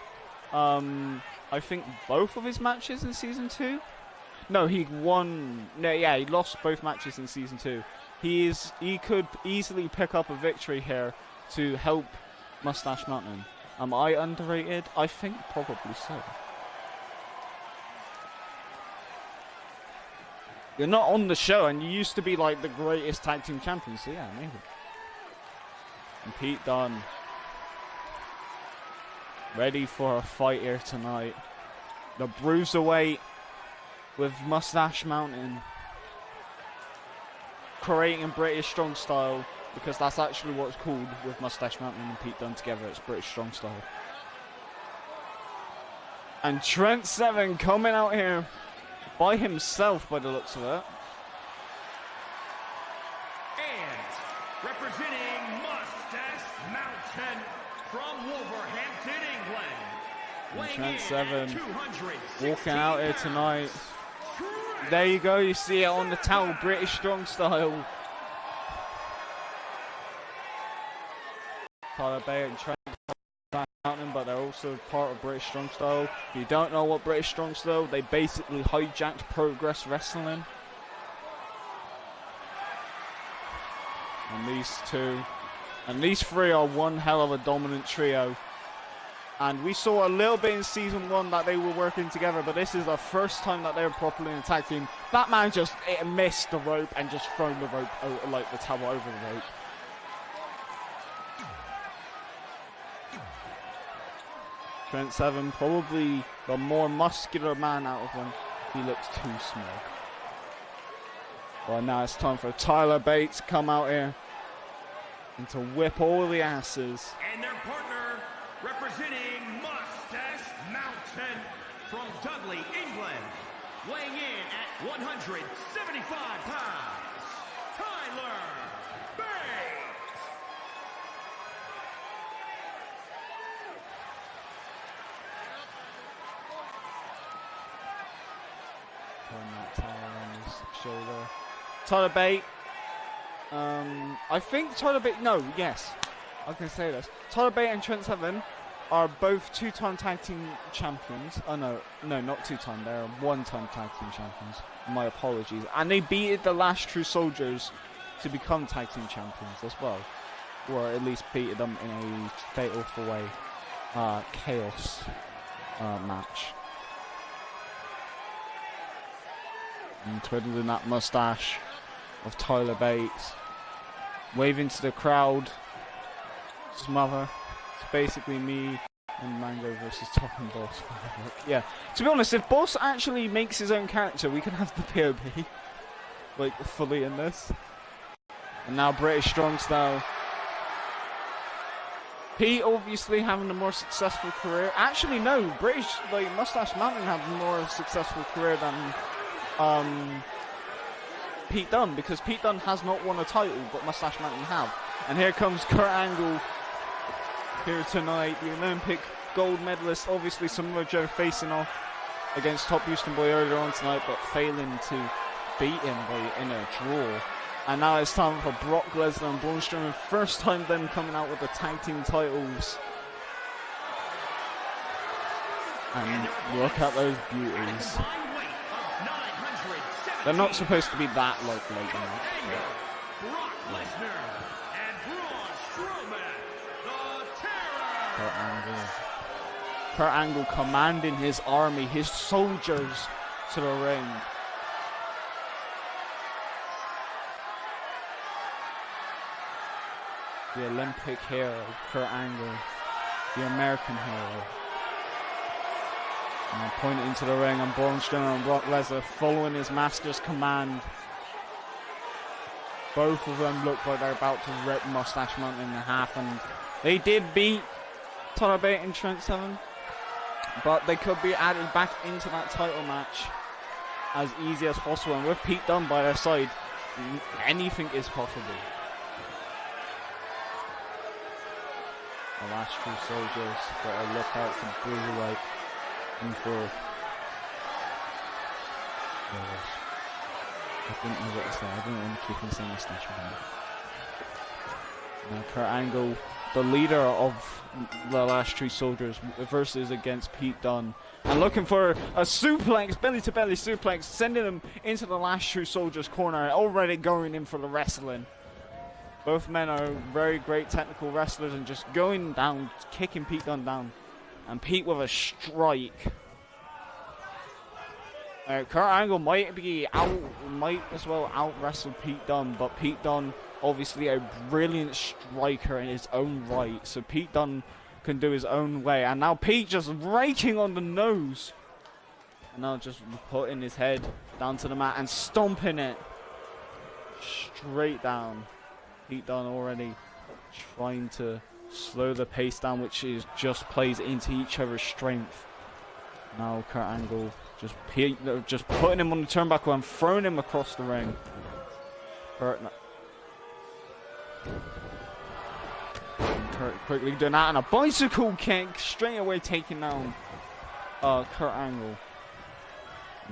I think both of his matches in season 2. No, he won. No, yeah, he lost both matches in season 2. He could easily pick up a victory here to help Mustache Mountain. Am I underrated? I think probably so. You're not on the show, and you used to be like the greatest tag team champions, so yeah, maybe. And Pete Dunne, ready for a fight here tonight. The Bruiserweight with Mustache Mountain, creating British Strong Style, because that's actually what it's called with Mustache Mountain and Pete Dunne together. It's British Strong Style. And Trent Seven coming out here by himself, by the looks of it. And representing Mustache Mountain from Wolverhampton, England. Trent Seven walking out here tonight. There you go, you see it on the towel, British Strong Style. Tyler Bate and Trent Mountain, but they're also part of British Strong Style. If you don't know what British Strong Style, they basically hijacked Progress Wrestling. And these two, and these three are one hell of a dominant trio. And we saw a little bit in season 1 that they were working together, but this is the first time that they're properly in a tag team. That man just missed the rope and just thrown the rope, like the towel over the rope. Trent Seven, probably the more muscular man out of them. He looks too small. Well, now it's time for Tyler Bate to come out here and to whip all the asses. And their partner, representing Mustache Mountain from Dudley, England, weighing in at 175 pounds, Tyler Bate. Putting that towel on his shoulder. Tyler Bate. I think Tyler Bate. No, yes. I can say this. Tyler Bate and Trent Seven are both 2-time tag team champions. Oh no, not 2-time. They're 1-time tag team champions. My apologies. And they beat the Last True Soldiers to become tag team champions as well, or at least beat them in a fatal 4-way chaos match. And twiddling that mustache of Tyler Bates, waving to the crowd. Smother. It's basically me and Mango versus Top and Boss. Yeah. To be honest, if Boss actually makes his own character, we can have the POB like fully in this. And now British Strong Style. Pete obviously having a more successful career. Actually, no, British Mustache Mountain had a more successful career than Pete Dunne, because Pete Dunne has not won a title, but Mustache Mountain have. And here comes Kurt Angle here tonight, the Olympic gold medalist. Obviously Samoa Joe facing off against Top Houston Boy earlier on tonight, but failing to beat him in a draw. And now it's time for Brock Lesnar and Braun Strowman. First time them coming out with the tag team titles. And look at those beauties. They're not supposed to be that late in Brock Lesnar and Braun Strowman, the Terror. Kurt Angle commanding his army, his soldiers to the ring. The Olympic hero, Kurt Angle, the American hero. And pointing to the ring, and Braun Strowman and Brock Lesnar following his master's command. Both of them look like they're about to rip Mustache Mountain in half, and they did beat Tyler Bate and Trent Seven, but they could be added back into that title match as easy as possible. And with Pete Dunne by their side, anything is possible. The last two soldiers got a look out for Bruiserweight and for. I didn't know what to say. I didn't want to keep him saying Mustache Mountain. Now Kurt Angle, the leader of the last three soldiers, versus against Pete Dunne, and looking for a suplex, belly to belly suplex, sending him into the last two soldiers corner, already going in for the wrestling. Both men are very great technical wrestlers and just going down, kicking Pete Dunne down, and Pete with a strike. Kurt Angle might as well out wrestle Pete Dunne, but Pete Dunne obviously a brilliant striker in his own right, so Pete Dunne can do his own way. And now Pete just raking on the nose, and now just putting his head down to the mat and stomping it straight down. Pete Dunne already trying to slow the pace down, which is just plays into each other's strength. Now Kurt Angle just putting him on the turnbuckle and throwing him across the ring. Kurt quickly doing that, and a bicycle kick straight away taking down Kurt Angle.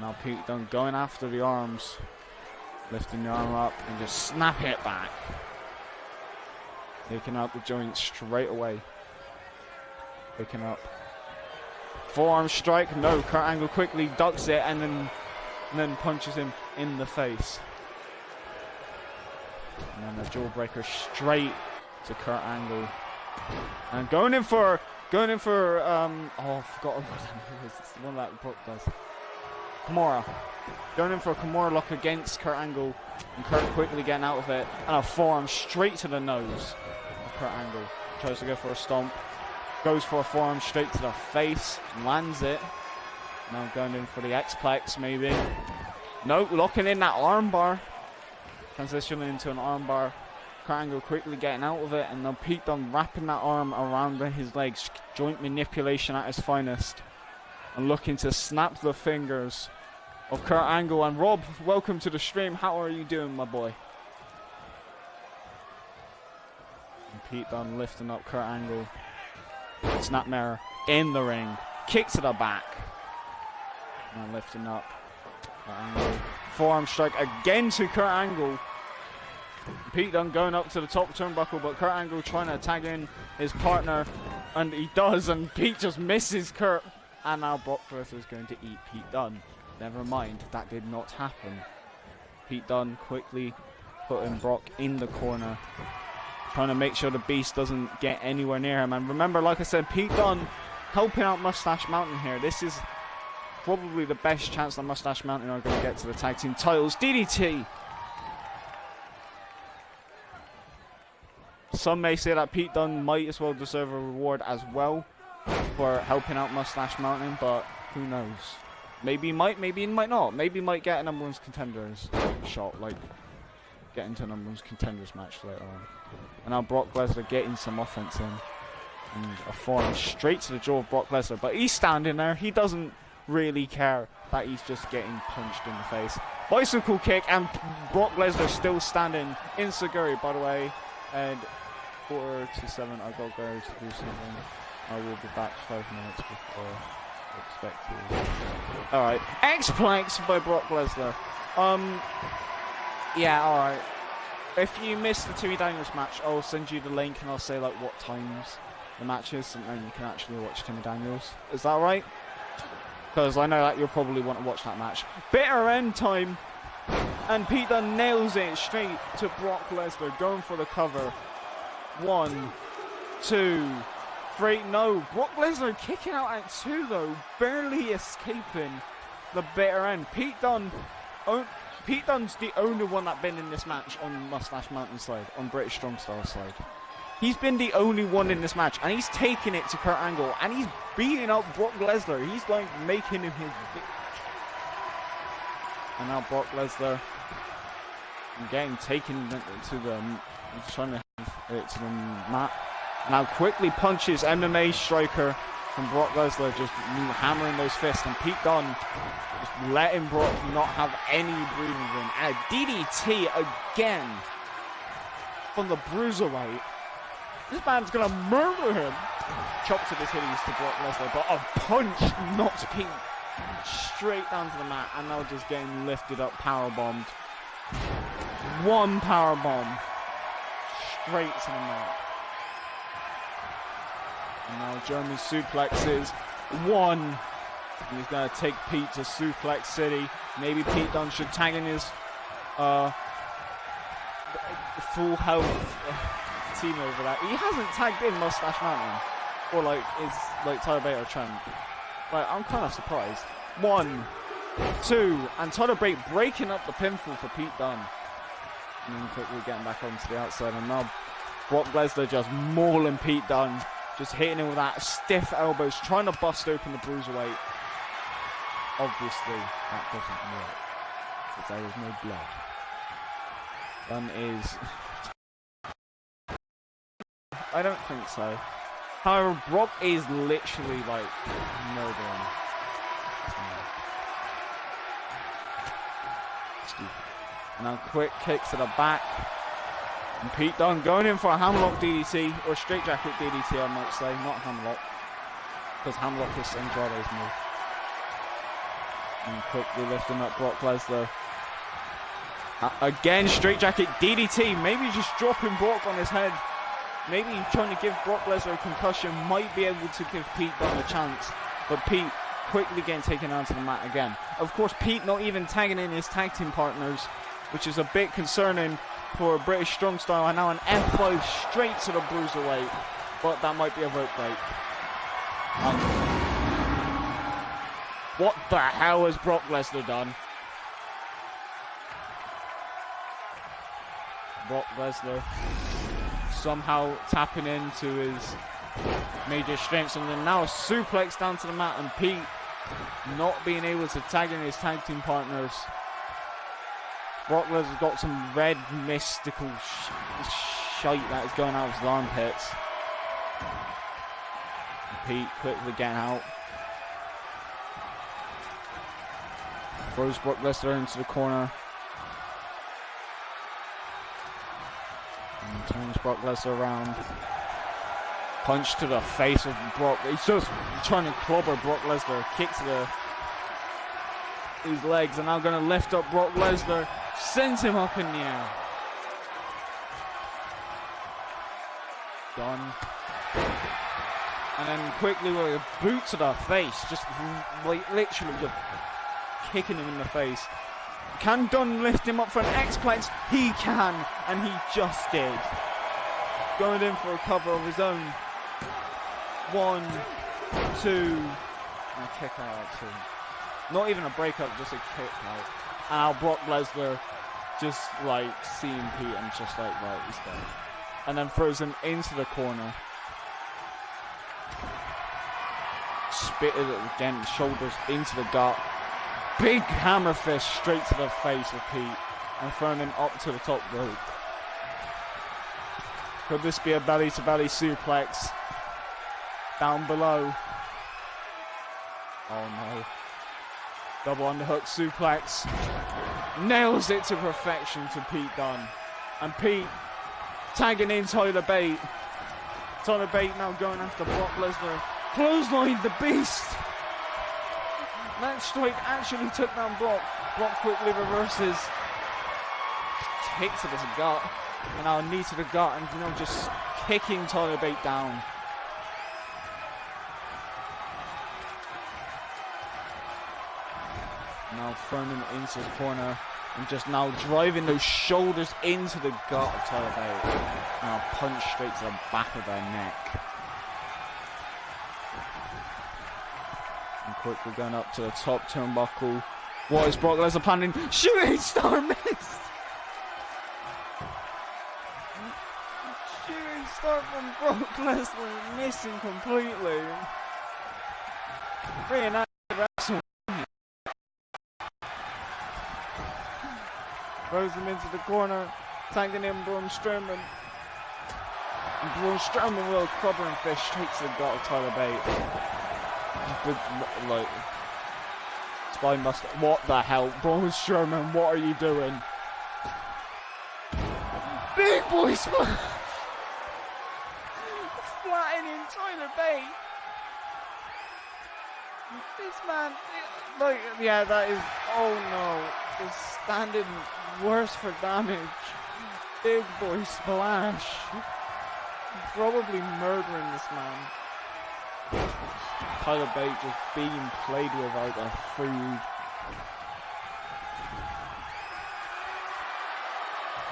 Now Pete Dunne going after the arms, lifting the arm up and just snap it back, taking out the joint straight away. Picking up forearm strike. No, Kurt Angle quickly ducks it and then punches him in the face. And then a jawbreaker straight to Kurt Angle. And going in for oh, I forgot what that is. It's the one that Brock does. Kimura. Going in for a Kimura lock against Kurt Angle, and Kurt quickly getting out of it, and a forearm straight to the nose of Kurt Angle. Tries to go for a stomp. Goes for a forearm straight to the face, lands it. Now going in for the X-Plex maybe. No, locking in that armbar. Transitioning into an armbar. Kurt Angle quickly getting out of it, and now Pete Dunne wrapping that arm around his legs. Joint manipulation at its finest. And looking to snap the fingers of Kurt Angle. And Rob, welcome to the stream. How are you doing, my boy? And Pete Dunne lifting up Kurt Angle. Snapmare in the ring. Kick to the back. Now lifting up Kurt Angle. Forearm strike again to Kurt Angle. Pete Dunne going up to the top turnbuckle, but Kurt Angle trying to tag in his partner, and he does, and Pete just misses Kurt. And now Brock Lesnar is going to eat Pete Dunne. Never mind, that did not happen. Pete Dunne quickly putting Brock in the corner, trying to make sure the Beast doesn't get anywhere near him. And remember, like I said, Pete Dunne helping out Mustache Mountain here. This is probably the best chance that Mustache Mountain are going to get to the tag team titles. DDT. Some may say that Pete Dunne might as well deserve a reward as well for helping out Mustache Mountain, but who knows? Maybe he might, maybe he might not. Maybe he might get a number one contenders shot, like get into a number one contenders match later on. And now Brock Lesnar getting some offense in, and a forearm straight to the jaw of Brock Lesnar, but he's standing there. He doesn't really care that he's just getting punched in the face. Bicycle kick, and Brock Lesnar still standing. Insecurity, by the way. And 4:07, I gotta go to do something. I will be back 5 minutes before expected. Alright, X-Plex by Brock Lesnar. Yeah, alright. If you missed the Timmy Daniels match, I'll send you the link and I'll say like what times the match is, and then you can actually watch Timmy Daniels. Is that right? Because I know that you'll probably want to watch that match. Bitter end time. And Pete Dunne nails it straight to Brock Lesnar, going for the cover. 1, 2, 3. No, Brock Lesnar kicking out at 2 though, barely escaping the bitter end. Pete Dunne's the only one that's been in this match on Mustache Mountain side, on British Strong Style side. He's been the only one in this match, and he's taking it to Kurt Angle, and he's beating up Brock Lesnar. He's like making him his bitch. And now Brock Lesnar getting taken to the, trying to have it to the mat. Now quickly punches MMA striker from Brock Lesnar, just hammering those fists, and Pete Dunne just letting Brock not have any breathing room. And a DDT again from the Bruiserweight. This man's gonna murder him. Chop to the titties to Brock Lesnar, but a punch knocks Pete straight down to the mat, and now just getting lifted up, powerbombed. 1 powerbomb straight to the mat. And now German suplexes. 1. He's gonna take Pete to Suplex City. Maybe Pete Dunne should tag in his full health team over that. He hasn't tagged in Mustache Mountain or like Tyler Bate or Trent. Like, I'm kind of surprised. 1, 2, and Tyler Bate breaking up the pinfall for Pete Dunne. And then quickly getting back onto the outside, and now Brock Lesnar just mauling Pete Dunne, just hitting him with that stiff elbows, trying to bust open the Bruiserweight. Obviously, that doesn't work, because there is no blood. Dunne is... I don't think so. However, Brock is literally like murdering. Stupid. Now quick kick to the back. And Pete Dunne going in for a hammerlock DDT, or a straight jacket DDT I might say, not hammerlock. Because hammerlock is Andrade's move. And quickly lifting up Brock Lesnar. Again, straight jacket DDT, maybe just dropping Brock on his head. Maybe trying to give Brock Lesnar a concussion, might be able to give Pete Dunne a chance. But Pete quickly getting taken down to the mat again. Of course, Pete not even tagging in his tag team partners, which is a bit concerning for British Strong Style. And now an F5 straight to the Bruiserweight. But that might be a rope break. What the hell has Brock Lesnar done? Brock Lesnar somehow tapping into his major strengths, and then now a suplex down to the mat, and Pete not being able to tag in his tag team partners. Brock Lesnar's got some red mystical shite that is going out of his armpits. Pete quickly getting out. Throws Brock Lesnar into the corner. And turns Brock Lesnar around. Punch to the face of Brock. He's just trying to clobber Brock Lesnar. Kick to his legs, and now going to lift up Brock Lesnar. Sends him up in the air. Done. And then quickly with a boot to the face. Just like literally just kicking him in the face. Can Dunne lift him up for an X-Plex? He can, and he just did. Going in for a cover of his own. 1, 2, and a kick out too. Not even a breakup, just a kick out. And now Brock Lesnar just like seeing Pete and just like, right, he's dead. And then throws him into the corner. Spitted it again, shoulders into the gut. Big hammer fist straight to the face of Pete, and throwing him up to the top rope. Could this be a belly-to-belly suplex? Down below. Oh no. Double underhook suplex. Nails it to perfection to Pete Dunne. And Pete tagging in Tyler Bate. Tyler Bate now going after Brock Lesnar. Clothesline the beast. That strike actually took down Brock. Brock quickly reverses. Kick to the gut. And now a knee to the gut, and you know, just kicking Tyler Bate down. Now throwing him into the corner. And just now driving those shoulders into the gut of Tyler Bate. Now punch straight to the back of their neck. And quickly going up to the top turnbuckle. What is Brock Lesnar planning? Shooting star missed! Shooting star from Brock Lesnar missing completely. Bringing that wrestle. Throws him into the corner, tagging in Braun Strowman. And Braun Strowman will crabber and fish straight to the gut of Tyler Bate. Big, like, spine buster. What the hell? Braun Strowman, what are you doing? Big boy splash! Flattening Tyler Bate. This man, like, yeah, that is, oh no, is standing worse for damage. Big boy splash. Probably murdering this man. Tyler Bate just being played with out of food.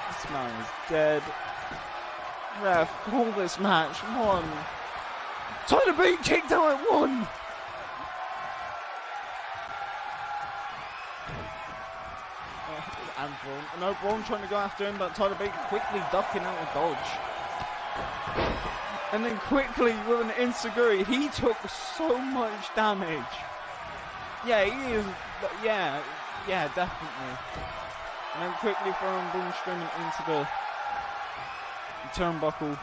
This man is dead. Ref, call this match. 1. Tyler Bate kicked out at 1. And Braun. No, Braun trying to go after him, but Tyler Bate quickly ducking out a dodge. And then quickly with an enziguri, he took so much damage. Yeah, he is. Yeah, definitely. And then quickly throwing Braun Strowman into the turnbuckle.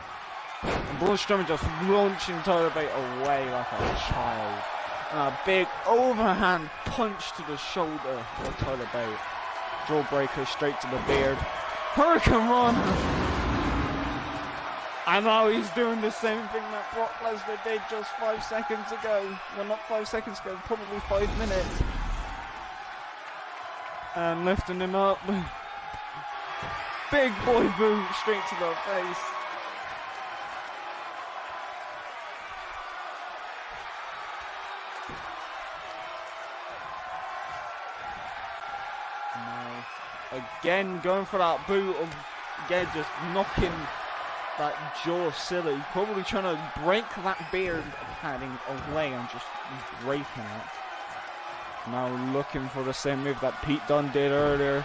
And Braun Strowman just launching Tyler Bate away like a child. And a big overhand punch to the shoulder of Tyler Bate. Jawbreaker straight to the beard. Hurricane Rana! And now he's doing the same thing that Brock Lesnar did just 5 seconds ago. Well, not 5 seconds ago, probably 5 minutes. And lifting him up. Big boy boot straight to the face. Again, going for that boot of, again, just knocking that jaw silly. Probably trying to break that beard padding away and just breaking it. Now looking for the same move that Pete Dunne did earlier.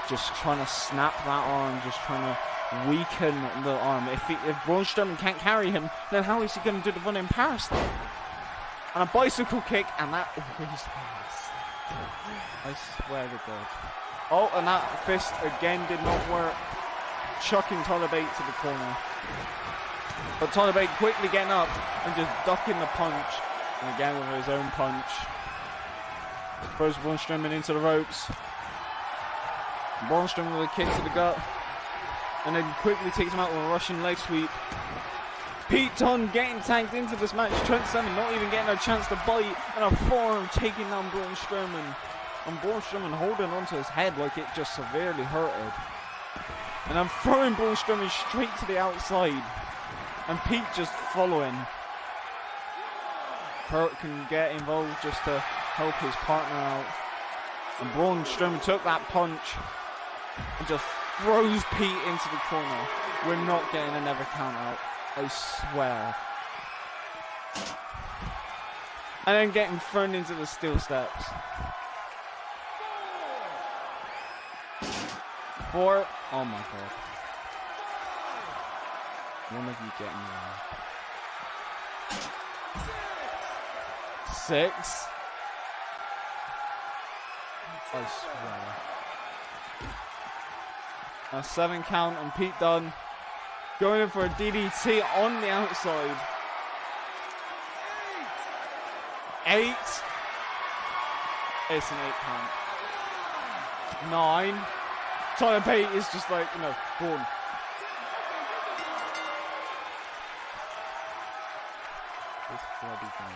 Just trying to snap that arm, just trying to weaken the arm. If Braun Strowman can't carry him, then how is he going to do the running parasite? And a bicycle kick, and that always fails. I swear to God. Oh, and that fist again did not work. Chucking Tyler Bate to the corner. But Tyler Bate quickly getting up and just ducking the punch. And again with his own punch. Throws Braun Strowman into the ropes. Braun Strowman with a kick to the gut. And then quickly takes him out with a Russian leg sweep. Pete Dunne getting tagged into this match. Trent Seven not even getting a chance to bite. And a forearm taking down Braun Strowman. And Braun Strowman holding onto his head like it just severely hurted. And I'm throwing Braun Strowman straight to the outside. And Pete just following. Kurt can get involved just to help his partner out. And Braun Strowman took that punch and just throws Pete into the corner. We're not getting another count out, I swear. And then getting thrown into the steel steps. 4. Oh my God. One of you getting there. 6. I swear. A 7 count on Pete Dunne. Going in for a DDT on the outside. 8. It's an 8 count. 9. Tyler Bate is just like, you know, born. This bloody thing.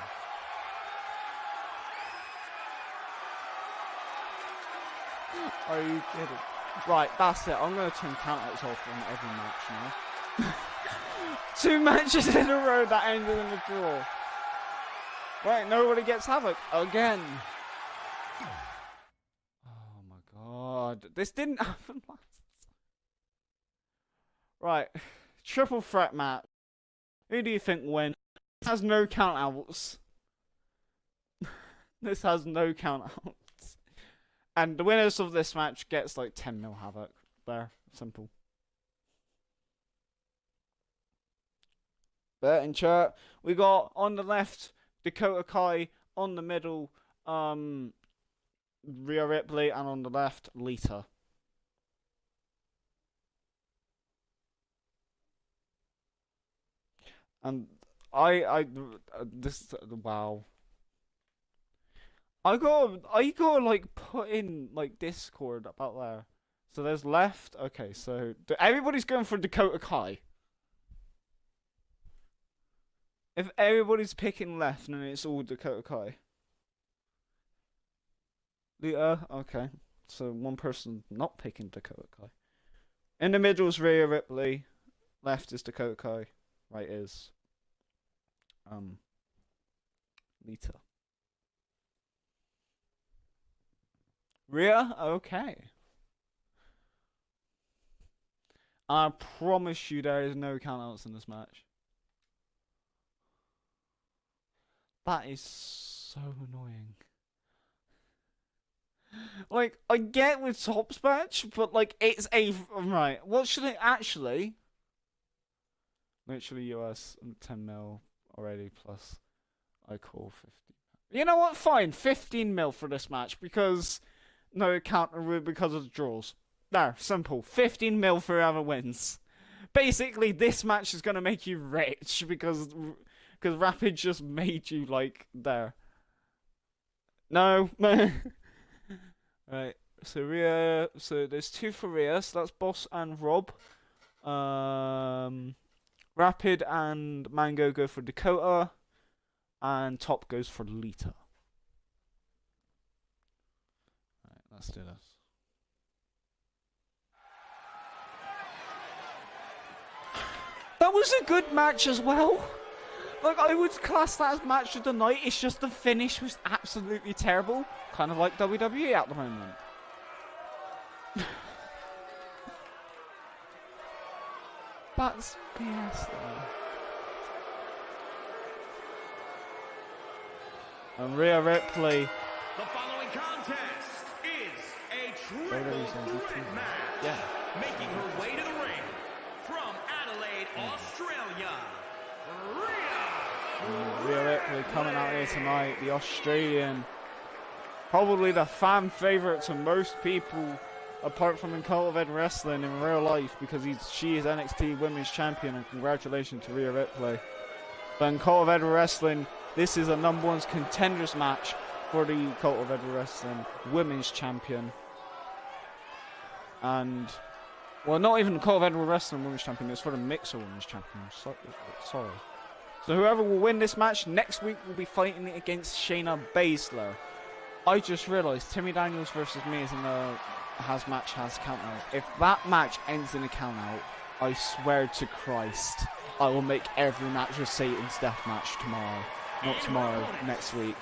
Are you kidding? Right, that's it. I'm going to turn countouts off on every match now. 2 matches in a row that ended in a draw. Right, nobody gets Havoc again. Oh my God. This didn't happen last. Right. Triple threat match. Who do you think wins? This has no countouts. This has no countouts. And the winners of this match gets like 10 mil havoc. There. Simple. Betting chart. We got on the left Dakota Kai, on the middle Rhea Ripley, and on the left Lita. And this wow. I gotta like put in like Discord about there. So there's left. Okay, so everybody's going for Dakota Kai. If everybody's picking left, then it's all Dakota Kai. Lita, okay. So one person not picking Dakota Kai. In the middle is Rhea Ripley. Left is Dakota Kai. Right is Lita. Rhea, okay. I promise you there is no countouts in this match. That is so annoying. Like, I get with Top's match, but like, it's a... Right, what should it actually... Literally US 10 mil already, plus I call 50. You know what? Fine, 15 mil for this match, because... No counter because of the draws. There, simple. 15 mil for whoever wins. Basically, this match is going to make you rich, because Rapid just made you, like, there. No. Right, so Rhea, so there's 2 for Rhea, so that's Boss and Rob. Rapid and Mango go for Dakota, and Top goes for Lita. Alright, let's do this. That was a good match as well. Like, I would class that as match of the night. It's just the finish was absolutely terrible. Kind of like WWE at the moment. That's BS though. And Rhea Ripley. The following contest is a triple threat match. Yeah. Making her way to the ring from Adelaide, Australia, Rhea Ripley coming out here tonight, the Australian. Probably the fan favourite to most people, apart from in Cult of Ed Wrestling in real life, because she is NXT Women's Champion, and congratulations to Rhea Ripley. But in Cult of Ed Wrestling, this is a #1 contenders match for the Cult of Ed Wrestling Women's Champion. And, well, not even the Cult of Ed Wrestling Women's Champion, it's for the Mixer Women's Champion. Sorry. So whoever will win this match next week will be fighting against Shayna Baszler. I just realised Timmy Daniels versus me is in a has countout. If that match ends in a countout, I swear to Christ, I will make every match a Satan's Death match tomorrow. Not tomorrow, next week.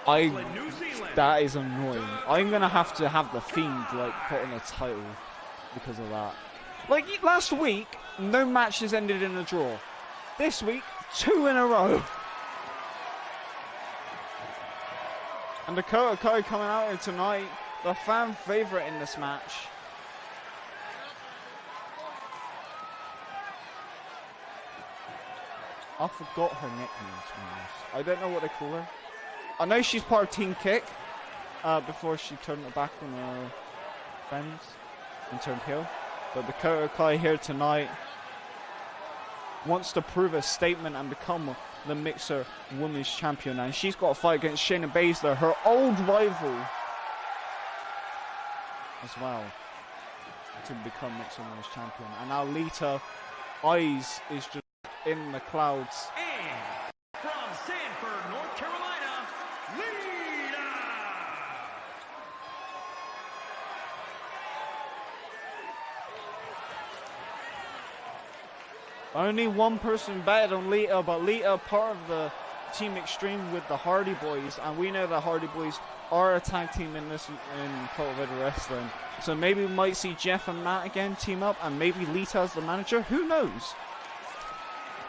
That is annoying. I'm gonna have to have the Fiend like put on a title because of that. Like last week, no matches ended in a draw. This week, 2 in a row. And Dakota Kai coming out here tonight, the fan favourite in this match. I forgot her nickname, to be honest. I don't know what they call her. I know she's part of Team Kick, before she turned her back on her friends and turned heel. But Dakota Kai here tonight wants to prove a statement and become the Mixer Women's Champion, and she's got a fight against Shayna Baszler, her old rival, as well, to become Mixer Women's Champion. And now Lita, eyes is just in the clouds. And from Sanford, North Carolina, Lita! Only one person betted on Lita, but Lita part of the Team Extreme with the Hardy Boys, and we know the Hardy Boys are a tag team in Cult of Ed Wrestling. So maybe we might see Jeff and Matt again team up, and maybe Lita as the manager. Who knows?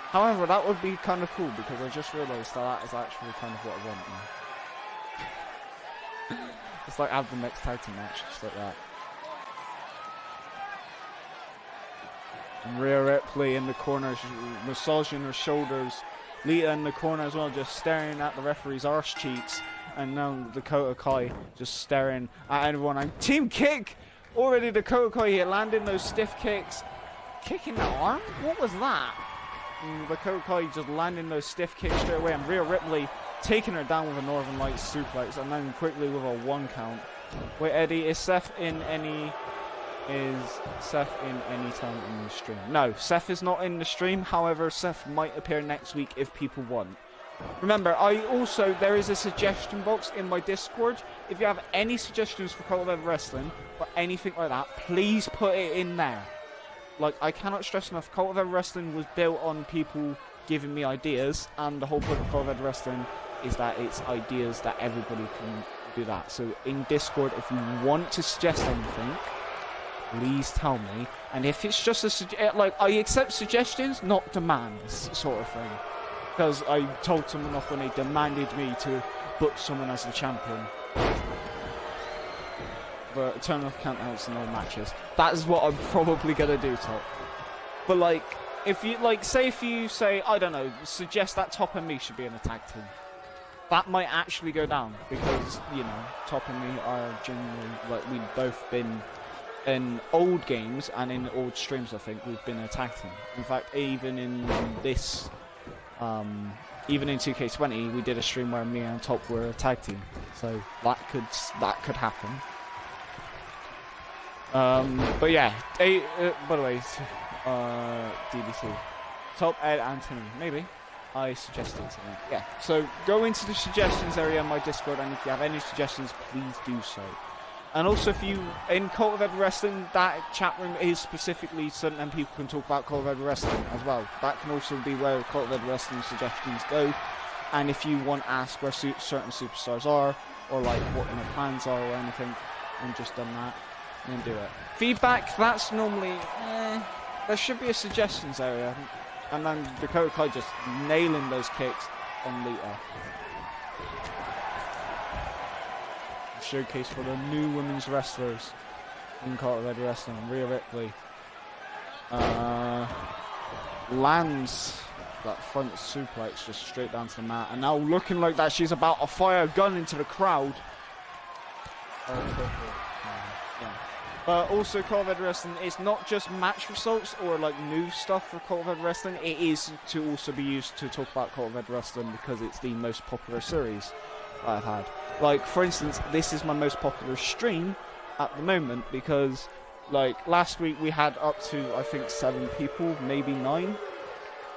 However, that would be kind of cool because I just realised that is actually kind of what I want now. It's like have the next tag team match, just like that. And Rhea Ripley in the corner, massaging her shoulders. Lita in the corner as well, just staring at the referee's arse cheeks. And now Dakota Kai just staring at everyone. And team kick! Already Dakota Kai here landing those stiff kicks. Kicking the arm? What was that? And Dakota Kai just landing those stiff kicks straight away. And Rhea Ripley taking her down with a Northern Lights suplex. And then quickly with a 1 count. Wait, Eddie, is Seth in any time in the stream? No, Seth is not in the stream. However, Seth might appear next week if people want. Remember, there is a suggestion box in my Discord. If you have any suggestions for Cult of Ed Wrestling or anything like that, please put it in there. Like, I cannot stress enough, Cult of Ed Wrestling was built on people giving me ideas, and the whole point of Cult of Ed Wrestling is that it's ideas that everybody can do that. So in Discord, if you want to suggest anything, please tell me. And if it's just I accept suggestions, not demands, sort of thing. Because I told someone off when they demanded me to book someone as the champion. But turn off countouts and all matches. That is what I'm probably gonna do, Top. But like, if you say, I don't know, suggest that Top and me should be in a tag team. That might actually go down because, you know, Top and me are genuinely, like, we've both been in old games and in old streams, I think, we've been a tag team. In fact, even in this, even in 2K20, we did a stream where me and Top were a tag team. So that could happen. But yeah, by the way, DDT. Top, Ed, Anthony, maybe. I suggested something. Yeah, so go into the suggestions area in my Discord, and if you have any suggestions, please do so. And also, if you, in Cult of Ed Wrestling, that chat room is specifically so that people can talk about Cult of Ed Wrestling as well. That can also be where Cult of Ed Wrestling suggestions go. And if you want to ask where certain superstars are, or like what their plans are or anything, and just done that, then do it. Feedback, that's normally, there should be a suggestions area. And then Dakota Kai just nailing those kicks on Lita. Showcase for the new women's wrestlers in Cult of Ed Wrestling. Rhea Ripley lands that front suplex just straight down to the mat, and now looking like that she's about to fire a gun into the crowd. Yeah. But also Cult of Ed Wrestling is not just match results or like new stuff for Cult of Ed Wrestling. It is to also be used to talk about Cult of Ed Wrestling because it's the most popular series I've had. Like, for instance, this is my most popular stream at the moment because, like, last week we had up to, I think, 7 people, maybe 9,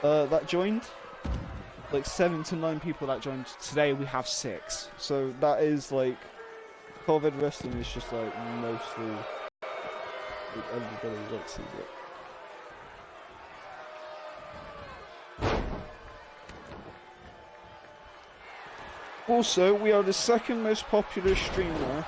that joined. Like, 7 to 9 people that joined. Today we have 6. So that is, like, Cult of Ed Wrestling is just, like, mostly, like, everybody that sees it. Also, we are the second most popular streamer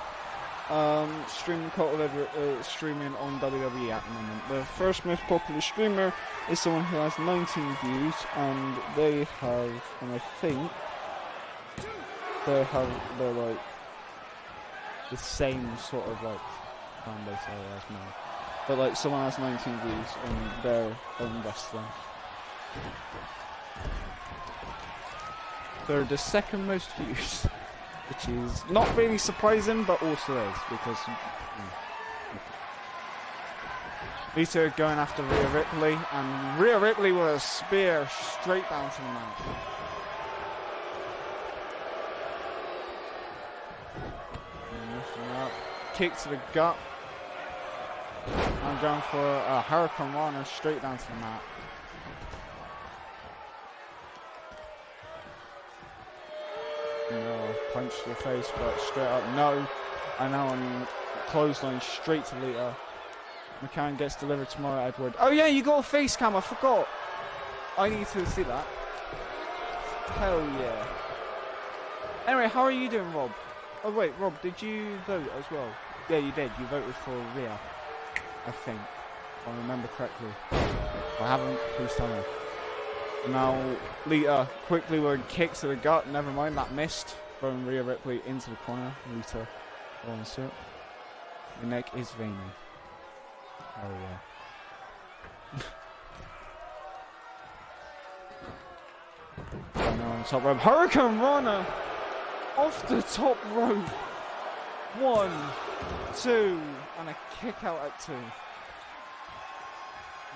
streaming Cult of Ed, streaming on WWE at the moment. The first most popular streamer is someone who has 19 views, and they have, and I think they're like the same sort of like fan base as mine. But like someone has 19 views on their own wrestling. They're the second most views, which is not really surprising, but also is, because Lita going after Rhea Ripley, and Rhea Ripley with a spear straight down to the mat. Up, kick to the gut, and going for a Hurricane Rana straight down to the mat. No, punch to the face, but straight up, no. And now on clothesline straight to Lita. McCann gets delivered tomorrow, Edward. Oh yeah, you got a face cam, I forgot. I need to see that. Hell yeah. Anyway, how are you doing, Rob? Oh wait, Rob, did you vote as well? Yeah, you did. You voted for Rhea, I think, if I remember correctly. If I haven't, please tell me. Now, Lita quickly with kicks to the gut. Never mind, that missed. Throwing Rhea Ripley into the corner. Lita following suit. The neck is veiny. Oh yeah. And on top rope. Hurricane Rana off the top rope. 1, 2, and a kick out at 2.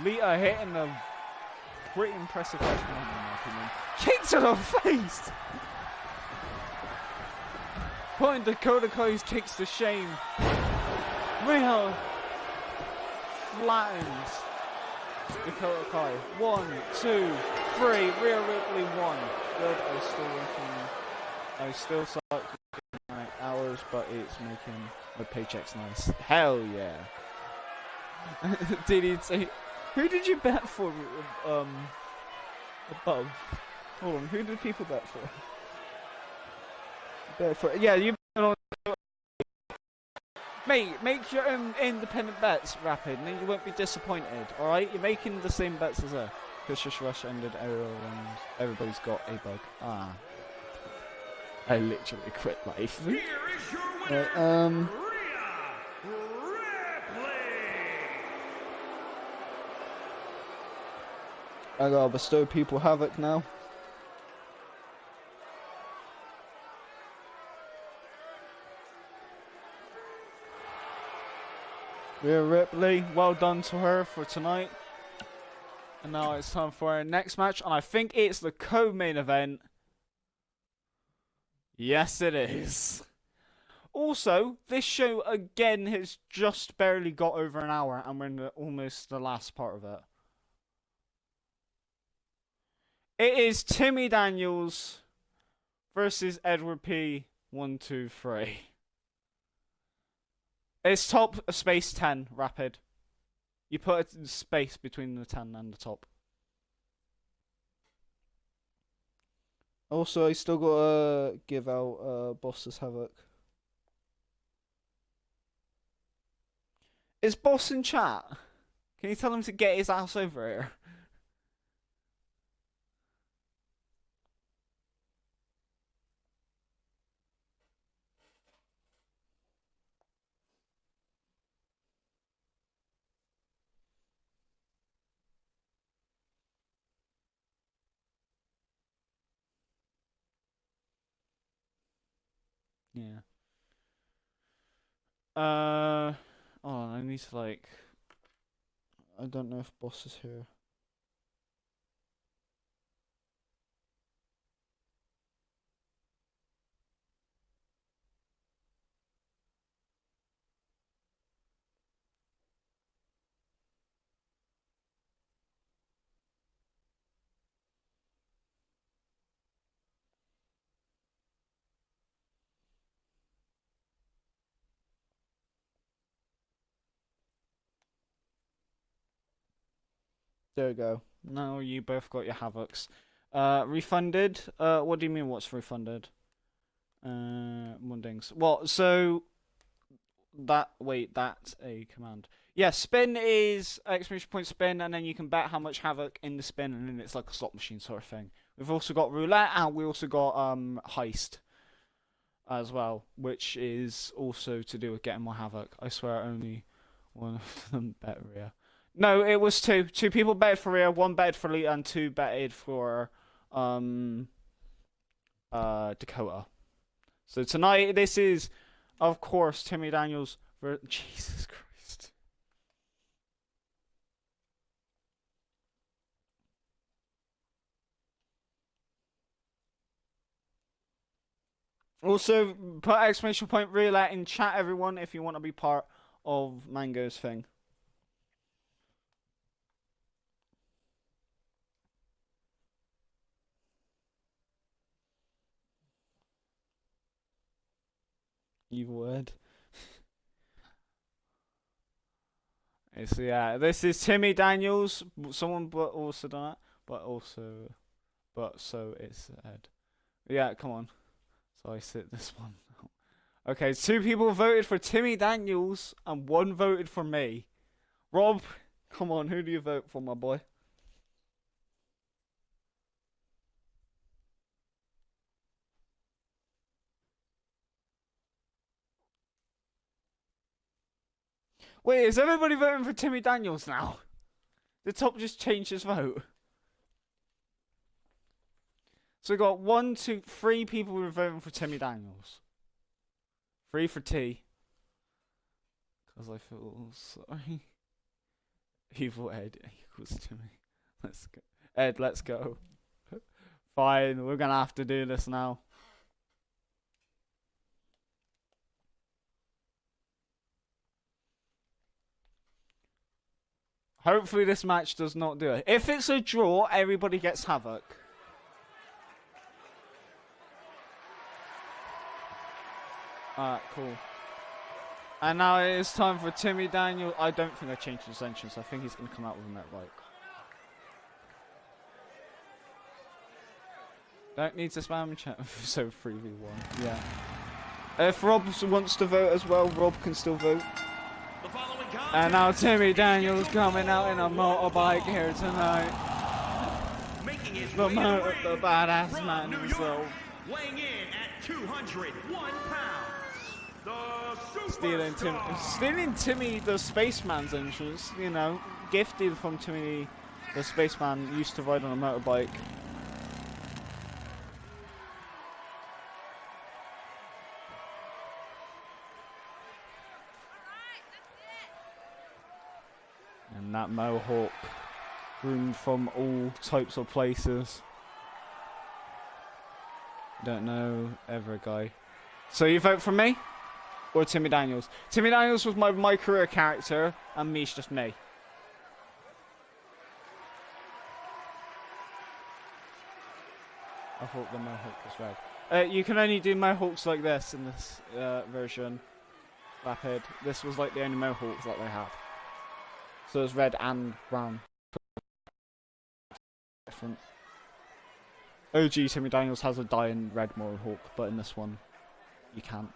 Lita hitting a pretty impressive head in my opinion. Kick to the face! Putting Dakota Kai's kicks to shame. Rhea flattens Dakota Kai. 1, 2, 3. Rhea Ripley 1. Good, I still working. I still suck my hours, but it's making my paychecks nice. Hell yeah. Did he say, who did you bet for above? Hold on, who did people bet for? Yeah, you bet on. Mate, make your own independent bets, Rapid, and then you won't be disappointed, alright? You're making the same bets as her. Push Rush ended, everybody's got a bug. Ah. I literally quit life. Here is your winner, Rhea Ripley. I gotta bestow people havoc now. Rhea Ripley, well done to her for tonight. And now it's time for our next match, and I think it's the co-main event. Yes, it is. Also, this show again has just barely got over an hour, and we're in almost the last part of it. It is Timmy Daniels versus Edward P. 1, 2, 3. It's top space 10, Rapid. You put a space between the 10 and the top. Also, I still gotta give out Boss's Havoc. Is Boss in chat? Can you tell him to get his ass over here? Yeah. Oh, I need to like. I don't know if Boss is here. There we go. Now you both got your Havocs. Refunded? What do you mean what's refunded? Mundings. What? So that's a command. Yeah, spin is exclamation point spin, and then you can bet how much Havoc in the spin, and then it's like a slot machine sort of thing. We've also got roulette, and we also got heist as well, which is also to do with getting more Havoc. I swear only one of them bet Rhea. No, it was two. Two people betted for Rhea, one betted for Lita, and two betted for Dakota. So tonight, this is, of course, Timmy Daniels for Jesus Christ. Also, put exclamation point roulette in chat, everyone, if you want to be part of Mango's thing. Evil word. So yeah, this is Timmy Daniels. Someone but also done it, but so it's Ed. Yeah, come on. So I sit this one. Okay, 2 people voted for Timmy Daniels and 1 voted for me. Rob, come on, who do you vote for, my boy? Wait, is everybody voting for Timmy Daniels now? The top just changed his vote. So we got 1, 2, 3 people who are voting for Timmy Daniels. 3 for T. Because I feel sorry. Evil Ed equals Timmy. Let's go. Ed, let's go. Fine, we're gonna have to do this now. Hopefully this match does not do it. If it's a draw, everybody gets Havoc. Alright, cool. And now it is time for Timmy Daniel. I don't think I changed his entrance. I think he's going to come out with a net right. Don't need to spam chat. So 3v1. Yeah. If Rob wants to vote as well, Rob can still vote. And now Timmy Daniels coming out in a motorbike here tonight. The badass man himself. Weighing in at 201 pounds, Stealing Timmy the Spaceman's entrance, you know, gifted from Timmy the Spaceman, used to ride on a motorbike. And that mohawk, groomed from all types of places. Don't know ever guy. So you vote for me? Or Timmy Daniels? Timmy Daniels was my career character, and me's just me. I thought the mohawk was red. You can only do mohawks like this in this version. Rapid. This was like the only mohawks that they had. So it's red and brown. Different. OG Timmy Daniels has a dying red mohawk, but in this one, you can't.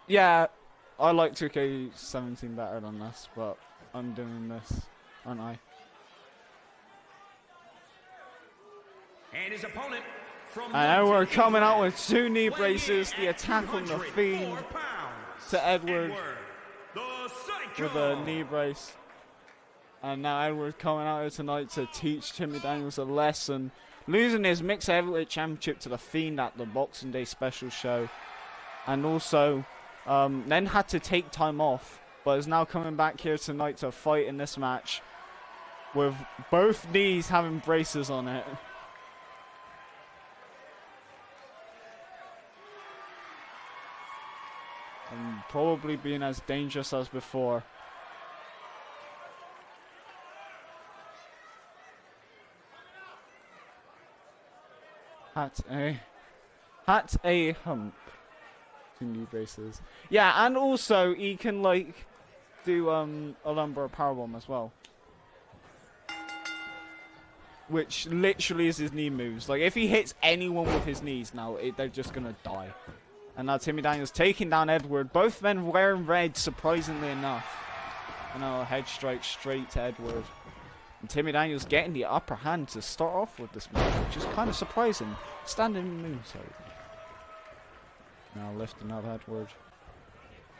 Yeah, I like 2K17 better than this, but I'm doing this, aren't I? And his opponent from and now we're coming out with 2 knee braces, the attack on the Fiend to Edward with a knee brace. And now Edward coming out here tonight to teach Timmy Daniels a lesson, losing his mixed heavyweight championship to the Fiend at the Boxing Day special show, and also then had to take time off, but is now coming back here tonight to fight in this match with both knees having braces on it. And probably being as dangerous as before. Hat a hump. 2 knee braces. Yeah, and also he can like do a lumbar powerbomb as well, which literally is his knee moves. Like if he hits anyone with his knees now, they're just gonna die. And now Timmy Daniels taking down Edward. Both men wearing red, surprisingly enough. And now a head strike straight to Edward. And Timmy Daniels getting the upper hand to start off with this match, which is kind of surprising. Standing moonsault. Now lifting up Edward.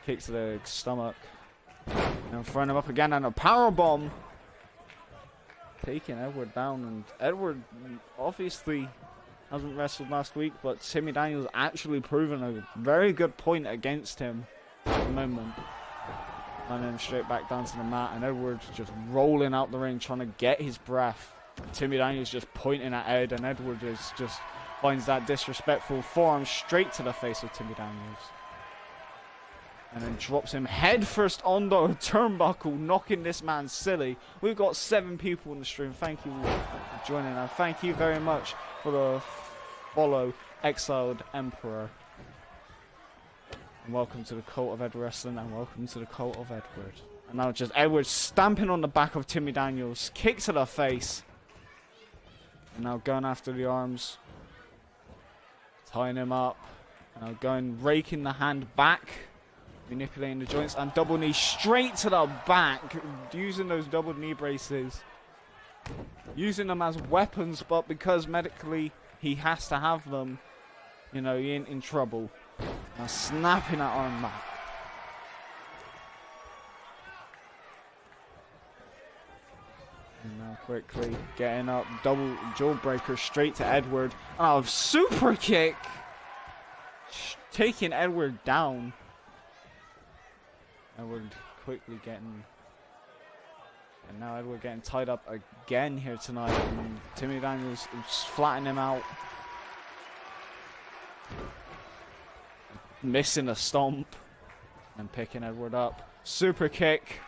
Kick to the stomach. And throwing him up again, and a powerbomb. Taking Edward down, and Edward obviously hasn't wrestled last week, but Timmy Daniels actually proven a very good point against him at the moment. And then straight back down to the mat, and Edward just rolling out the ring, trying to get his breath. Timmy Daniels just pointing at Ed, and Edward is just finds that disrespectful forearm straight to the face of Timmy Daniels. And then drops him headfirst on the turnbuckle, knocking this man silly. We've got 7 people in the stream. Thank you for joining, and thank you very much for the follow, Exiled Emperor. And welcome to the Cult of Ed Wrestling, and welcome to the Cult of Edward. And now just Edward stamping on the back of Timmy Daniels, kick to the face. And now going after the arms. Tying him up. Now going, raking the hand back. Manipulating the joints and double knee straight to the back. Using those double knee braces. Using them as weapons, but because medically he has to have them, you know, he ain't in trouble. Now snapping that arm back. And now quickly getting up, double jawbreaker straight to Edward. Oh, super kick! Taking Edward down. Edward quickly getting... And now Edward getting tied up again here tonight. And Timmy Daniels is flattening him out. Missing a stomp. And picking Edward up. Super kick.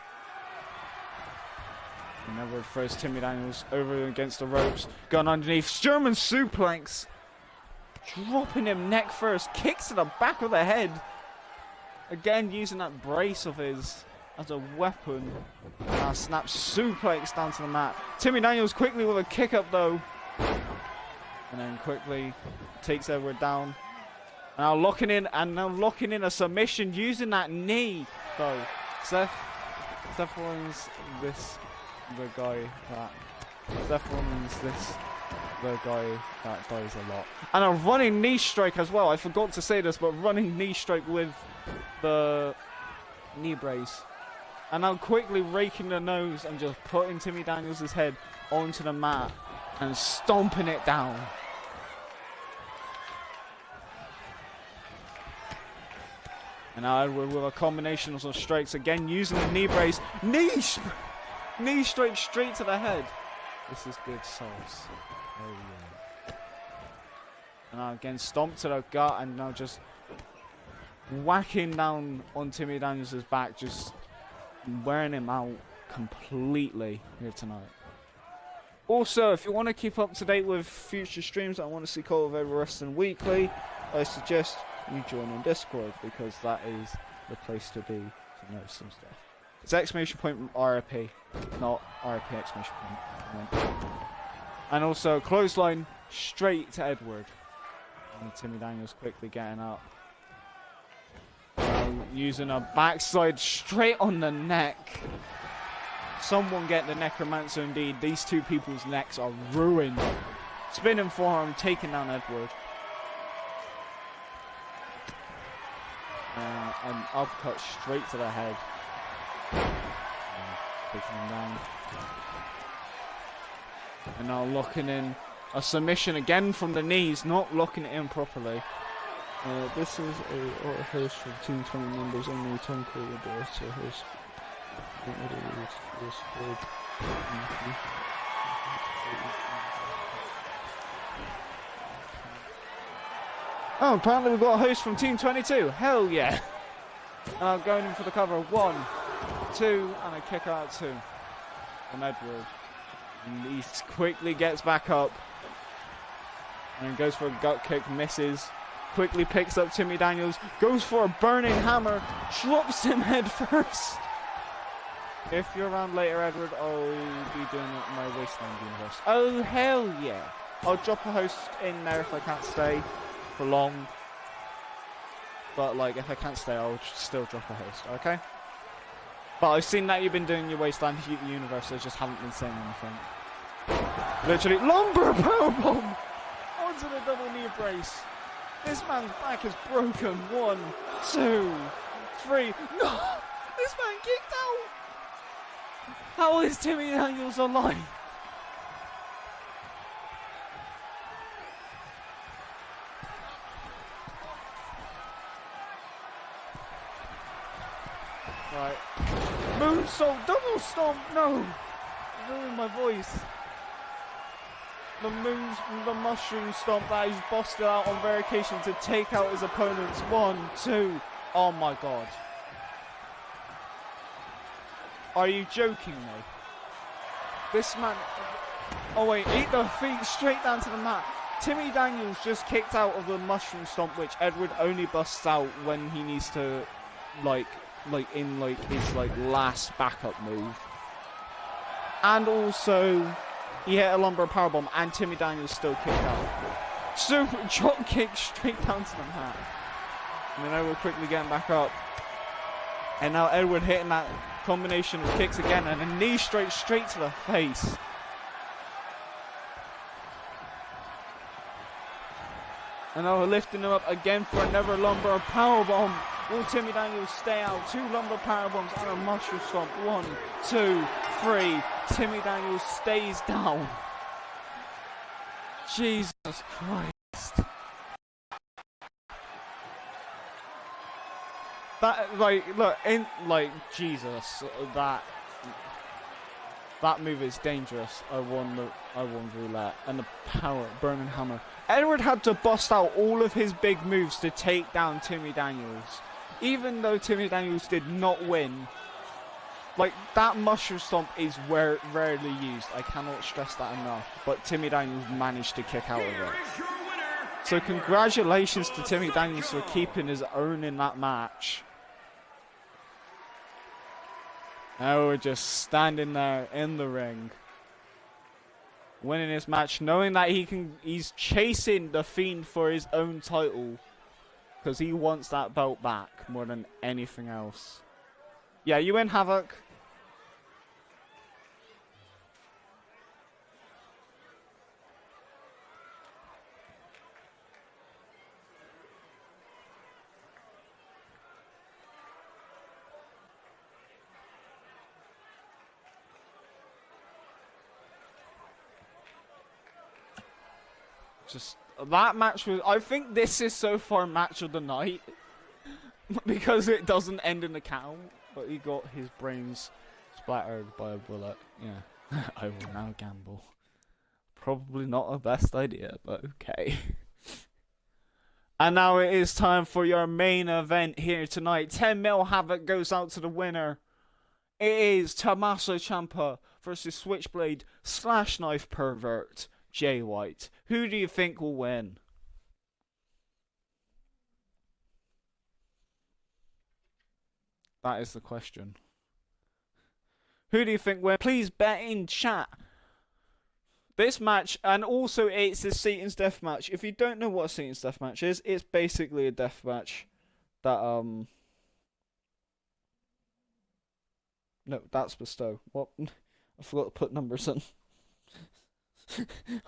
And Edward throws Timmy Daniels over against the ropes. Going underneath. German suplex. Dropping him neck first. Kicks to the back of the head. Again using that brace of his as a weapon. Now snaps suplex down to the mat. Timmy Daniels quickly with a kick up though. And then quickly takes Edward down. Now locking in a submission using that knee though. Seth Rollins the guy that dies a lot. And a running knee strike as well. I forgot to say this, but running knee strike with the knee brace. And now quickly raking the nose and just putting Timmy Daniels' head onto the mat and stomping it down. And now Edward with a combination of some strikes again using the knee brace. Knee strike straight to the head. This is good sauce. Oh yeah. And now again stomp to the gut and now just whacking down on Timmy Daniels' back, just wearing him out completely here tonight. Also, if you want to keep up to date with future streams, I want to see COEW Wrestling Weekly, I suggest you join on Discord because that is the place to be to know some stuff. It's exclamation point RIP, not RIP exclamation point. And also clothesline straight to Edward. And Timmy Daniels quickly getting up. Using a backslide straight on the neck. Someone get the necromancer indeed. These two people's necks are ruined. Spinning forearm, taking down Edward. An uppercut straight to the head. Taking him down. And now locking in a submission again from the knees, not locking it in properly. This is a host for Team 20 members only. Tom Cole will be to host. Oh, apparently we've got a host from Team 22. Hell yeah. And I'm going in for the cover. 1, 2, and a kick out 2 from Edward. And he quickly gets back up. And then goes for a gut kick, misses. Quickly picks up Timmy Daniels, goes for a burning hammer, drops him head first. If you're around later, Edward, I'll be doing it in my Wasteland universe. Oh, hell yeah. I'll drop a host in there if I can't stay for long. But, like, if I can't stay, I'll still drop a host, okay? But I've seen that you've been doing your Wasteland universe, so I just haven't been saying anything. Literally, lumber powerbomb onto the double knee brace. This man's back is broken. 1, 2, 3. No! This man kicked out! How is Timmy Daniels alive? Right. Moonsault, double stomp, no! Ruined my voice. The mushroom stomp that he's busted out on variation to take out his opponents. 1, 2. Oh my god. Are you joking me? This man... Oh wait, eat the feet straight down to the mat. Timmy Daniels just kicked out of the mushroom stomp, which Edward only busts out when he needs to, his last backup move. And also He hit a lumbar powerbomb, and Timmy Daniels still kicked out. Super drop kick straight down to the mat. And then Edward quickly getting back up. And now Edward hitting that combination of kicks again, and a knee straight to the face. And now we're lifting him up again for another lumbar powerbomb. Will Timmy Daniels stay out? 2 lumbar powerbombs and a mushroom stomp. 1, 2, 3. Timmy Daniels stays down. Jesus Christ. That, like, look, Jesus, that move is dangerous. I won roulette. And the power, burning hammer. Edward had to bust out all of his big moves to take down Timmy Daniels. Even though Timmy Daniels did not win, like, that mushroom stomp is rarely used. I cannot stress that enough. But Timmy Daniels managed to kick out of it. So congratulations to Timmy Daniels for keeping his own in that match. Now we're just standing there in the ring, winning this match, knowing that he's chasing the Fiend for his own title, because he wants that belt back more than anything else. Yeah, you win, Havoc. Just that match was. I think this is so far match of the night because it doesn't end in the count. But he got his brains splattered by a bullet. Yeah, I will now gamble. Probably not the best idea, but okay. And now it is time for your main event here tonight. 10 mil Havoc goes out to the winner. It is Tommaso Ciampa versus Switchblade / Knife Pervert Jay White. Who do you think will win? That is the question. Who do you think will? Please bet in chat. This match, and also it's the Satan's Death Match. If you don't know what a Satan's Death Match is, it's basically a death match that no, that's Bestow. What? I forgot to put numbers in.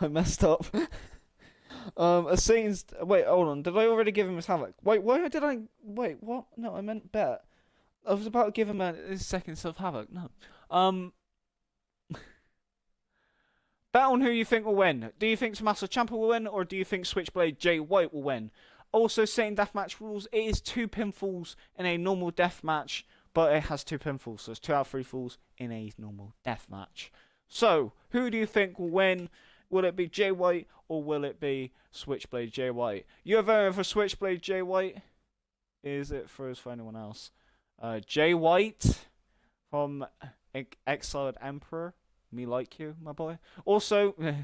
I messed up. A Satan's. Wait, hold on. Did I already give him his Havoc? Wait, why did I? Wait, what? No, I meant bet. I was about to give him his second self Havoc. No. Bet on who you think will win. Do you think Tommaso Ciampa will win, or do you think Switchblade Jay White will win? Also, Satan Deathmatch rules. It is 2 pinfalls in a normal death match, but it has 2 pinfalls, so it's 2 out of 3 falls in a normal death match. So, who do you think will win? Will it be Jay White, or will it be Switchblade Jay White? You're voting for Switchblade Jay White? Is it for anyone else? Jay White from Exiled Emperor. Me like you, my boy. Also, the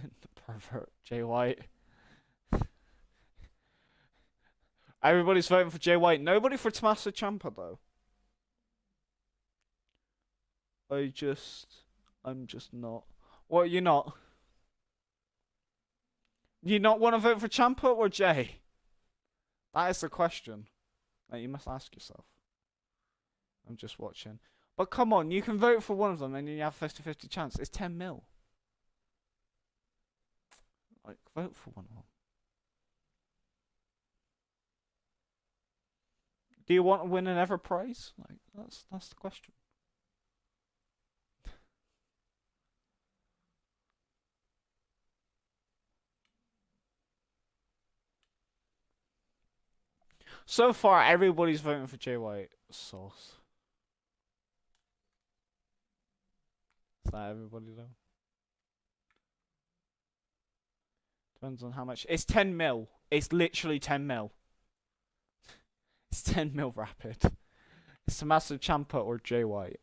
pervert Jay White. Everybody's voting for Jay White. Nobody for Tommaso Ciampa, though. I'm just not. What, you're not? You not want to vote for Ciampa or Jay? That is the question that you must ask yourself. I'm just watching. But come on, you can vote for one of them and you have a 50-50 chance. It's 10 mil. Like, vote for one of them. Do you want to win an ever prize? Like, that's the question. So far, everybody's voting for Jay White. Sauce. Is that everybody though? Depends on how much. It's 10 mil. It's literally 10 mil. It's 10 mil rapid. It's Tommaso Ciampa or Jay White.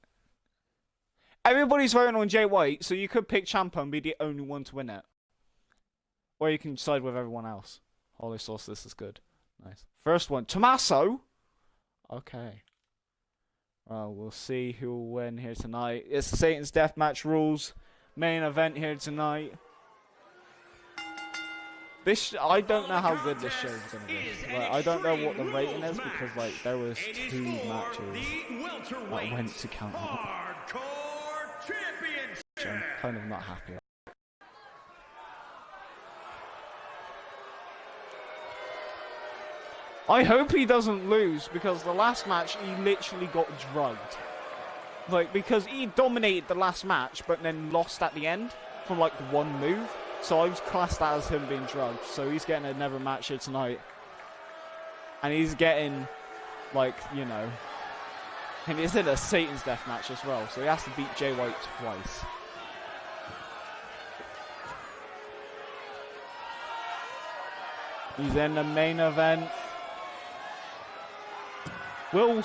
Everybody's voting on Jay White, so you could pick Ciampa and be the only one to win it. Or you can side with everyone else. Holy sauce, this is good. Nice. First one, Tommaso. Okay. Well, we'll see who will win here tonight. It's Satan's Deathmatch rules. main event here tonight. This I don't know how good this show is gonna be. Like, I don't know what the rating is because like there was 2 matches that went to count out. Which I'm kind of not happy about. I hope he doesn't lose because the last match he literally got drugged. Like, because he dominated the last match but then lost at the end from like 1 move. So I was classed that as him being drugged. So he's getting another match here tonight. And he's getting, like, you know... And he's in a Satan's Death match as well. So he has to beat Jay White twice. He's in the main event. Will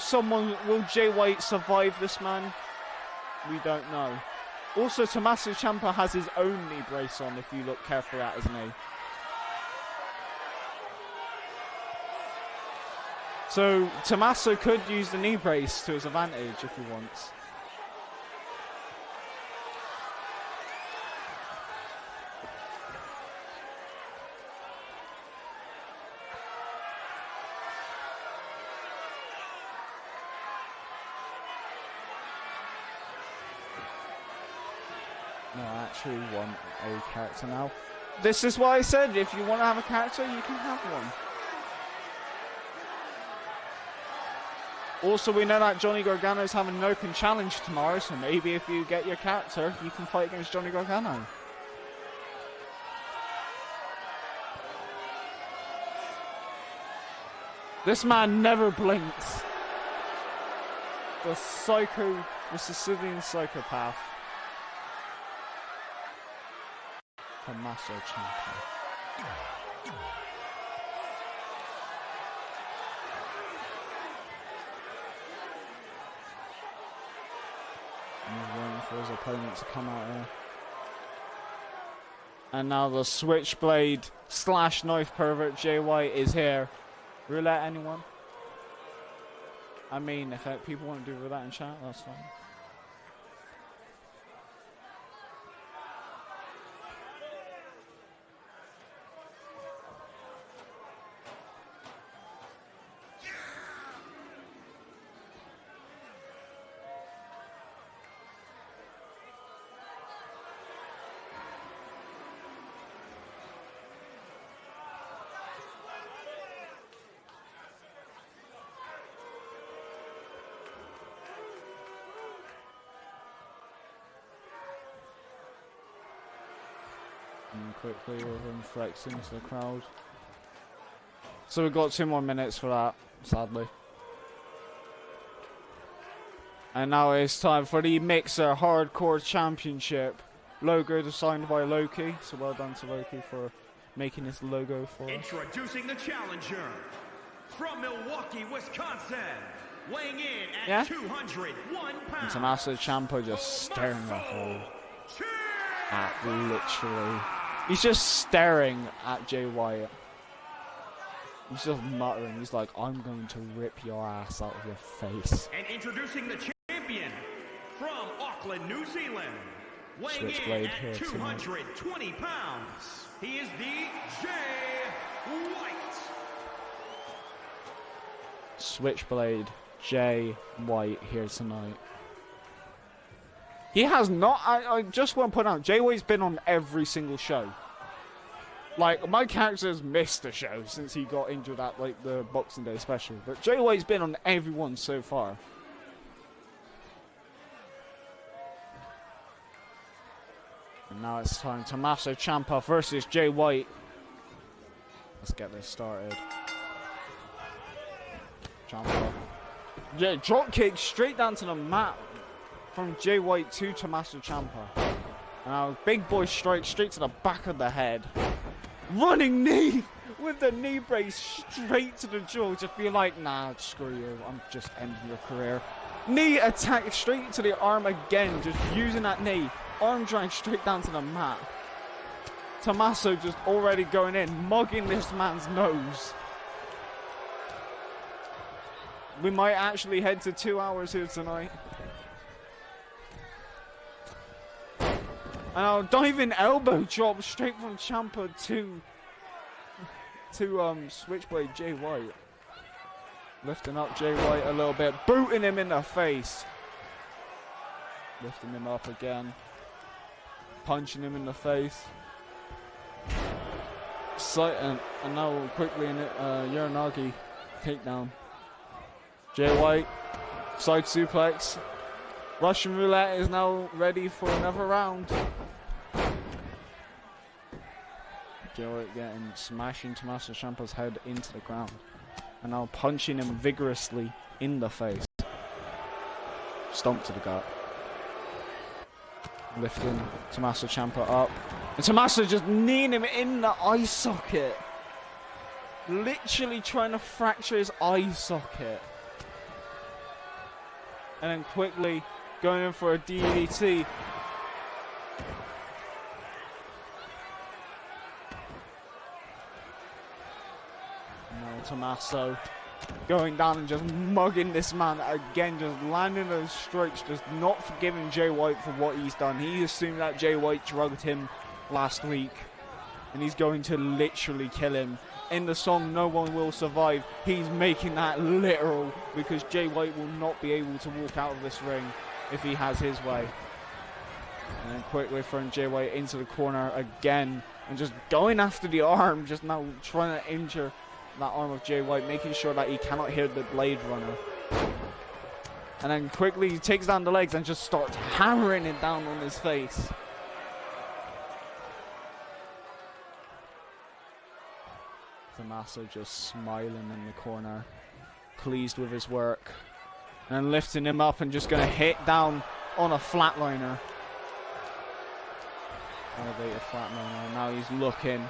Jay White survive this, man? We don't know. Also, Tommaso Ciampa has his own knee brace on if you look carefully at his knee. So, Tommaso could use the knee brace to his advantage if he wants. No, I actually want a character now. This is why I said if you want to have a character, you can have one. Also, we know that Johnny Gargano's having an open challenge tomorrow, so maybe if you get your character, you can fight against Johnny Gargano. This man never blinks. The Sicilian psychopath. Tommaso Ciampa. He's waiting for his opponent to come out here. And now the Switchblade / knife pervert Jay White is here. Roulette, anyone? I mean, if people want to do roulette in chat, that's fine. And quickly with him flexing to the crowd. So we've got 2 more minutes for that, sadly. And now it's time for the Mixer Hardcore Championship. Logo designed by Loki, so well done to Loki for making this logo for us. Introducing the challenger from Milwaukee, Wisconsin, weighing in at 201 pounds. And Tommaso Ciampa just staring at literally. He's just staring at Jay White. He's just muttering. He's like, I'm going to rip your ass out of your face. And introducing the champion from Auckland, New Zealand, weighing Switchblade in at 220 pounds. He is the Jay White. Switchblade Jay White here tonight. He has not. I just want to point out, Jay White's been on every single show. Like, my character's missed a show since he got injured at like the Boxing Day special, but Jay White's been on every one so far. And now it's time. Tommaso Ciampa versus Jay White. Let's get this started. Ciampa. Yeah, drop kick straight down to the mat. From Jay White to Tommaso Ciampa. Now, big boy strike straight to the back of the head. Running knee with the knee brace straight to the jaw. Just be like, nah, screw you. I'm just ending your career. Knee attack straight to the arm again. Just using that knee. Arm drag straight down to the mat. Tommaso just already going in, mugging this man's nose. We might actually head to 2 hours here tonight. And I'll diving elbow drop straight from Ciampa to Switchblade Jay White. Lifting up Jay White a little bit, booting him in the face. Lifting him up again. Punching him in the face. And now quickly in it, Uranagi takedown. Jay White, side suplex. Russian Roulette is now ready for another round. Jay White smashing Tommaso Ciampa's head into the ground. And now punching him vigorously in the face. Stomp to the gut. Lifting Tommaso Ciampa up. And Tommaso just kneeing him in the eye socket. Literally trying to fracture his eye socket. And then quickly going in for a DDT. Now Tommaso going down and just mugging this man again, just landing those strikes, just not forgiving Jay White for what he's done. He assumed that Jay White drugged him last week, and he's going to literally kill him. In the song No One Will Survive, he's making that literal, because Jay White will not be able to walk out of this ring if he has his way. And then quickly throwing Jay White into the corner again, and just going after the arm, just now trying to injure that arm of Jay White, making sure that he cannot hear the Blade Runner. And then quickly he takes down the legs and just starts hammering it down on his face. Tommaso just smiling in the corner, pleased with his work. And then lifting him up and just going to hit down on a flatliner. Elevated flatliner. Now he's looking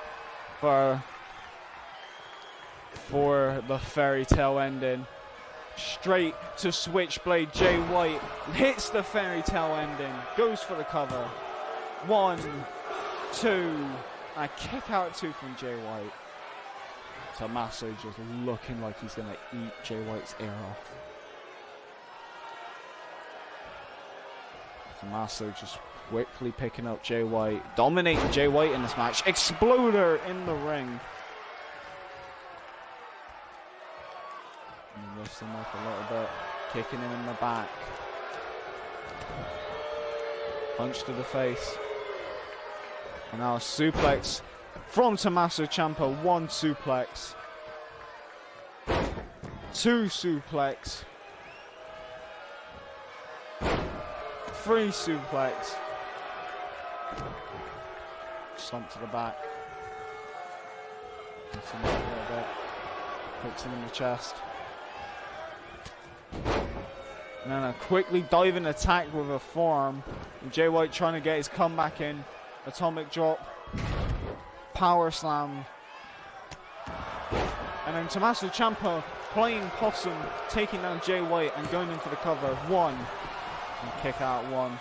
for the fairy tale ending. Straight to Switchblade Jay White. Hits the fairy tale ending. Goes for the cover. 1, 2. A kick out 2 from Jay White. Tommaso just looking like he's going to eat Jay White's ear off. Tommaso just quickly picking up Jay White. Dominating Jay White in this match. Exploder in the ring. And lifts him up a little bit. Kicking him in the back. Punch to the face. And now a suplex from Tommaso Ciampa. 1 suplex. 2 suplex. 3 suplex. Stomp to the back. Hits him up a little bit. Hits him in the chest. And then a quickly diving attack with a forearm. And Jay White trying to get his comeback in. Atomic drop. Power slam. And then Tommaso Ciampa playing possum, taking down Jay White and going in for the cover. 1. And kick out 1.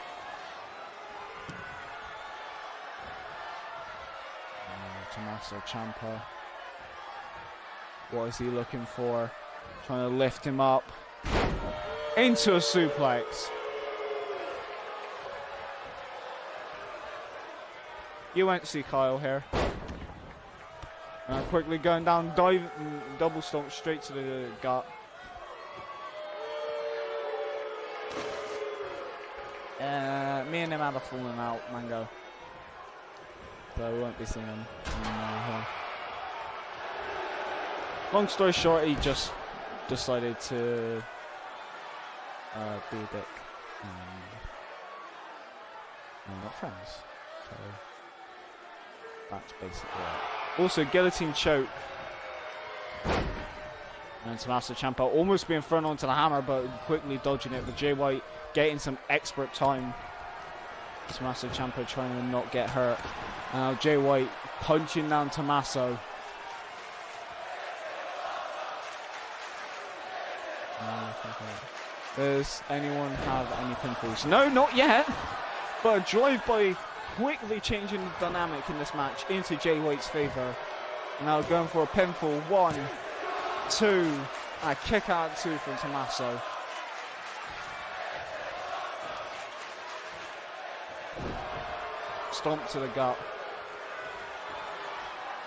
Tommaso Ciampa. What is he looking for? Trying to lift him up. Into a suplex. You won't see Kyle here. Quickly going down, double stomp straight to the gut. Me and him had a falling out, Mango. So we won't be seeing him here. Long story short, he just decided to be a dick. And we're not friends. So that's basically it. Also, guillotine choke. And Tommaso Ciampa almost being thrown onto the hammer, but quickly dodging it. With Jay White getting some expert time. Tommaso Ciampa trying to not get hurt. Now Jay White punching down Tommaso. Does anyone have any pinfalls? No, not yet. But a drive-by quickly changing the dynamic in this match into Jay White's favour. Now going for a pinfall. 1, 2. A kick out 2 from Tommaso. stomp to the gut.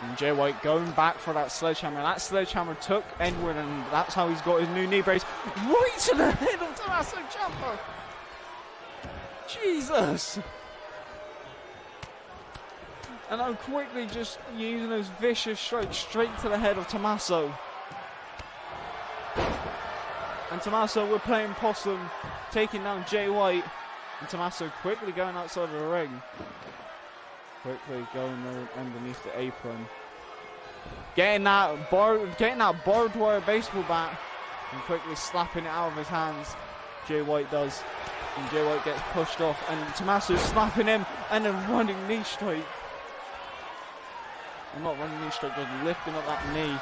And Jay White going back for that sledgehammer. That sledgehammer took Edward, and that's how he's got his new knee brace. Right to the head of Tommaso Ciampa. Jesus. And I'm quickly just using those vicious strikes straight to the head of Tommaso. And Tommaso, we're playing possum, taking down Jay White. And Tommaso quickly going outside of the ring. Quickly going underneath the apron. Getting that barbed wire baseball bat and quickly slapping it out of his hands. Jay White does. And Jay White gets pushed off. And Tommaso's slapping him and then running knee strike. Well, not running knee strike, just lifting up that knee.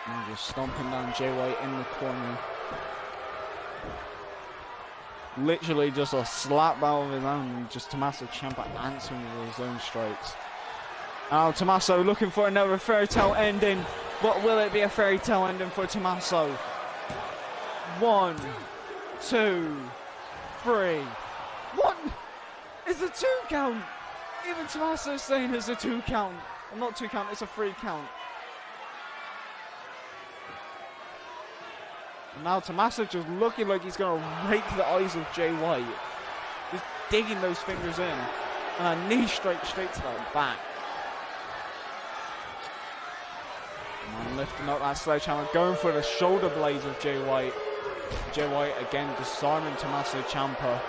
And just stomping down Jay White in the corner. Literally just a slap out of his own, and just Tommaso Ciampa answering with his own strikes. Now Tommaso looking for another fairy tale ending, but will it be a fairy tale ending for Tommaso? 1, 2, 3. What? It's a 2 count. Even Tommaso's saying it's a 2 count. Well, not 2 count, it's a 3 count. Now Tommaso just looking like he's going to rake the eyes of Jay White. Just digging those fingers in. And a knee straight to the back. And lifting up that sledgehammer, going for the shoulder blades of Jay White. Jay White again disarming Tommaso Ciampa.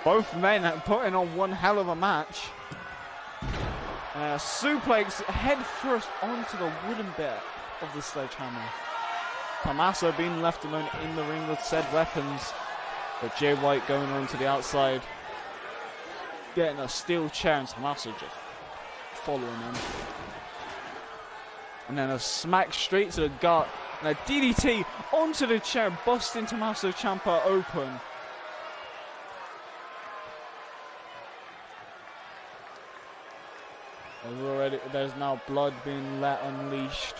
Both men are putting on one hell of a match. Suplex head first onto the wooden bit of the sledgehammer. Tommaso being left alone in the ring with said weapons, but Jay White going on to the outside, getting a steel chair, and Tommaso just following him. And then a smack straight to the gut, and a DDT onto the chair, busting Tommaso Ciampa open. There's now blood being unleashed.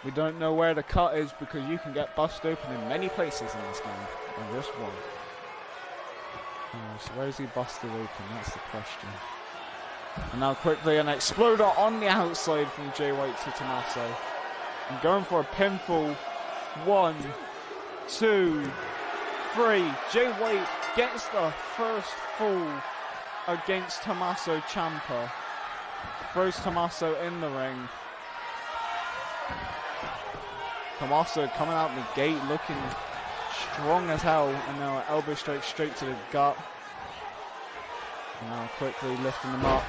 We don't know where the cut is because you can get busted open in many places in this game, and just one. So where is he busted open? That's the question. And now quickly an exploder on the outside from Jay White to Tommaso. And going for a pinfall. 1, 2, 3. Jay White gets the first fall against Tommaso Ciampa. Throws Tommaso in the ring. Tommaso coming out the gate looking strong as hell, and now an elbow straight to the gut. And now quickly lifting them up.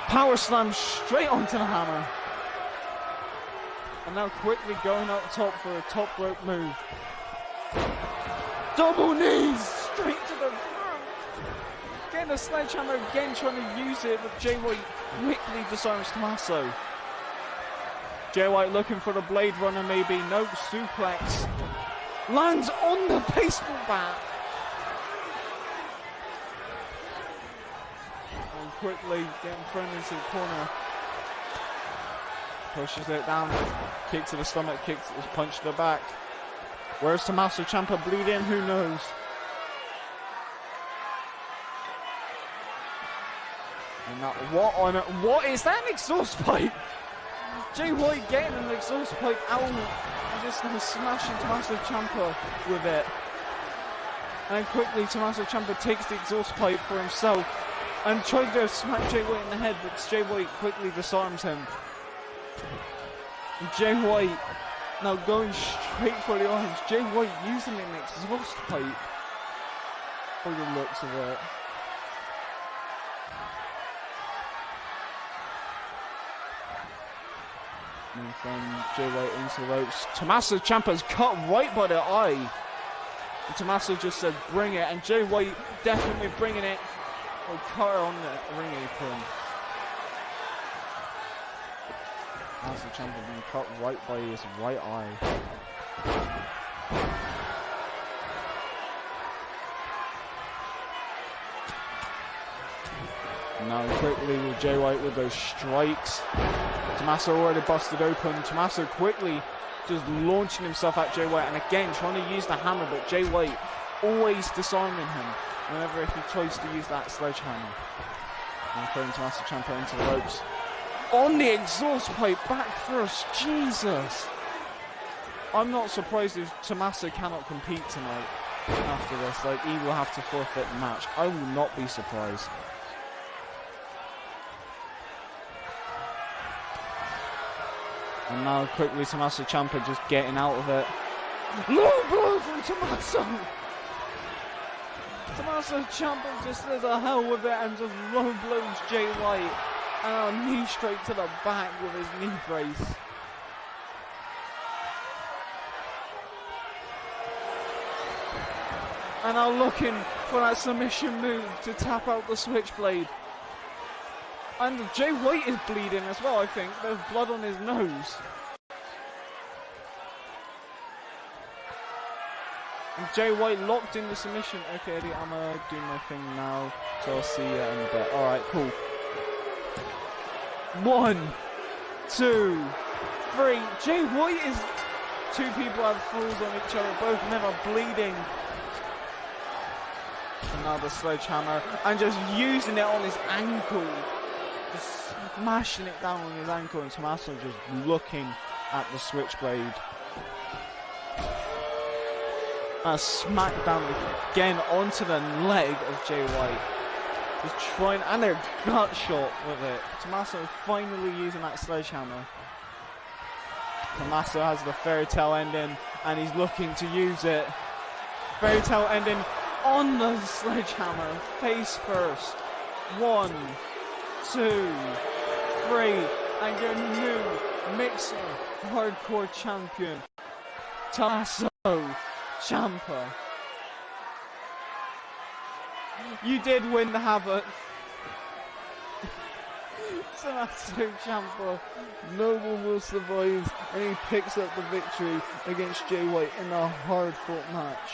Power slam straight onto the hammer. And now quickly going up top for a top rope move. Double knees straight to the front. Getting a sledgehammer again, trying to use it, but Jay White quickly disarms Tommaso. Jay White looking for the Blade Runner maybe. Nope, suplex. Lands on the baseball bat. And quickly getting thrown into the corner. Pushes it down. Kick to the stomach, punch to the back. Where's Tommaso Ciampa bleeding? Who knows? And that, what is that, an exhaust pipe? Jay White getting an exhaust pipe out and just smashing Tommaso Ciampa with it. And quickly Tommaso Ciampa takes the exhaust pipe for himself and tries to smack Jay White in the head, but Jay White quickly disarms him. And Jay White now going straight for the arms. Jay White using an exhaust pipe for the looks of it. And from Jay White into the ropes. Tommaso Ciampa's cut right by the eye. And Tommaso just said, bring it. And Jay White definitely bringing it. Or cut her on the ring apron. Tommaso Ciampa being cut right by his right eye. Now quickly with Jay White with those strikes. Tommaso already busted open. Tommaso quickly just launching himself at Jay White, and again trying to use the hammer, but Jay White always disarming him. whenever he tries to use that sledgehammer. And throwing Tommaso Ciampa into the ropes. On the exhaust pipe, back first, Jesus! I'm not surprised if Tommaso cannot compete tonight after this. Like, he will have to forfeit the match. I will not be surprised. And now quickly Tommaso Ciampa just getting out of it. Low blow from Tommaso! Tommaso Ciampa just says a hell with it and just low blows Jay White. And a knee straight to the back with his knee brace. And now looking for that submission move to tap out the switchblade. And Jay White is bleeding as well, I think. There's blood on his nose. And Jay White locked in the submission. Okay, Eddie, I'm gonna do my thing now. So I'll see you in a bit. Alright, cool. 1, 2, 3. Jay White is... Two people have falls on each other, both men are bleeding. And now the sledgehammer. And just using it on his ankle. Just smashing it down on his ankle, and Tommaso just looking at the switchblade. A smackdown again onto the leg of Jay White. Just trying, and a gut shot with it. Tommaso finally using that sledgehammer. Tommaso has the fairy tale ending, and he's looking to use it. Fairy tale ending on the sledgehammer, face first. 1, 2, 3, and your new Mixer Hardcore Champion, Tommaso Ciampa. You did win the Havoc. Tommaso Ciampa, no one will survive, and he picks up the victory against Jay White in a hard-fought match.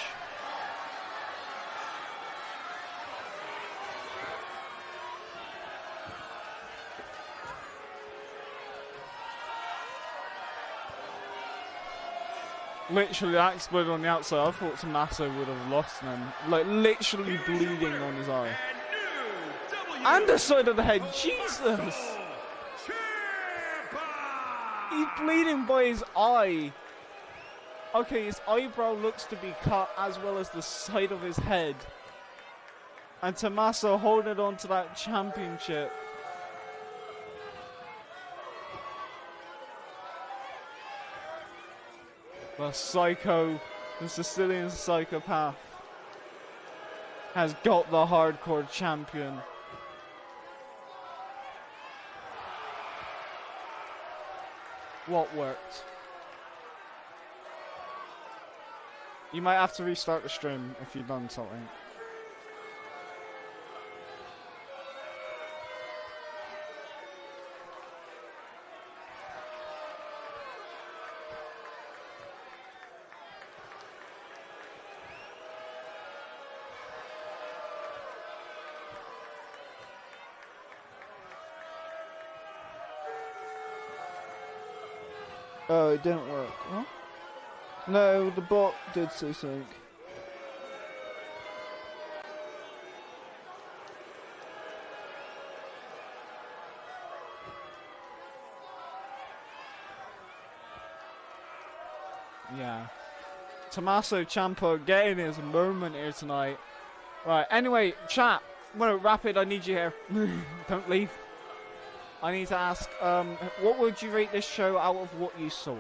Literally, that exploded on the outside. I thought Tommaso would have lost them. Like, literally bleeding on his eye. And the side of the head. Jesus! He's bleeding by his eye. Okay, his eyebrow looks to be cut as well as the side of his head. And Tommaso holding on to that championship. The psycho, the Sicilian psychopath, has got the hardcore champion. What worked? You might have to restart the stream if you've done something. Oh, it didn't work. Huh? No, the bot did say something. Yeah. Tommaso Ciampa getting his moment here tonight. Right, anyway, chat. Well, Rapid, I need you here. Don't leave. I need to ask, what would you rate this show out of what you saw?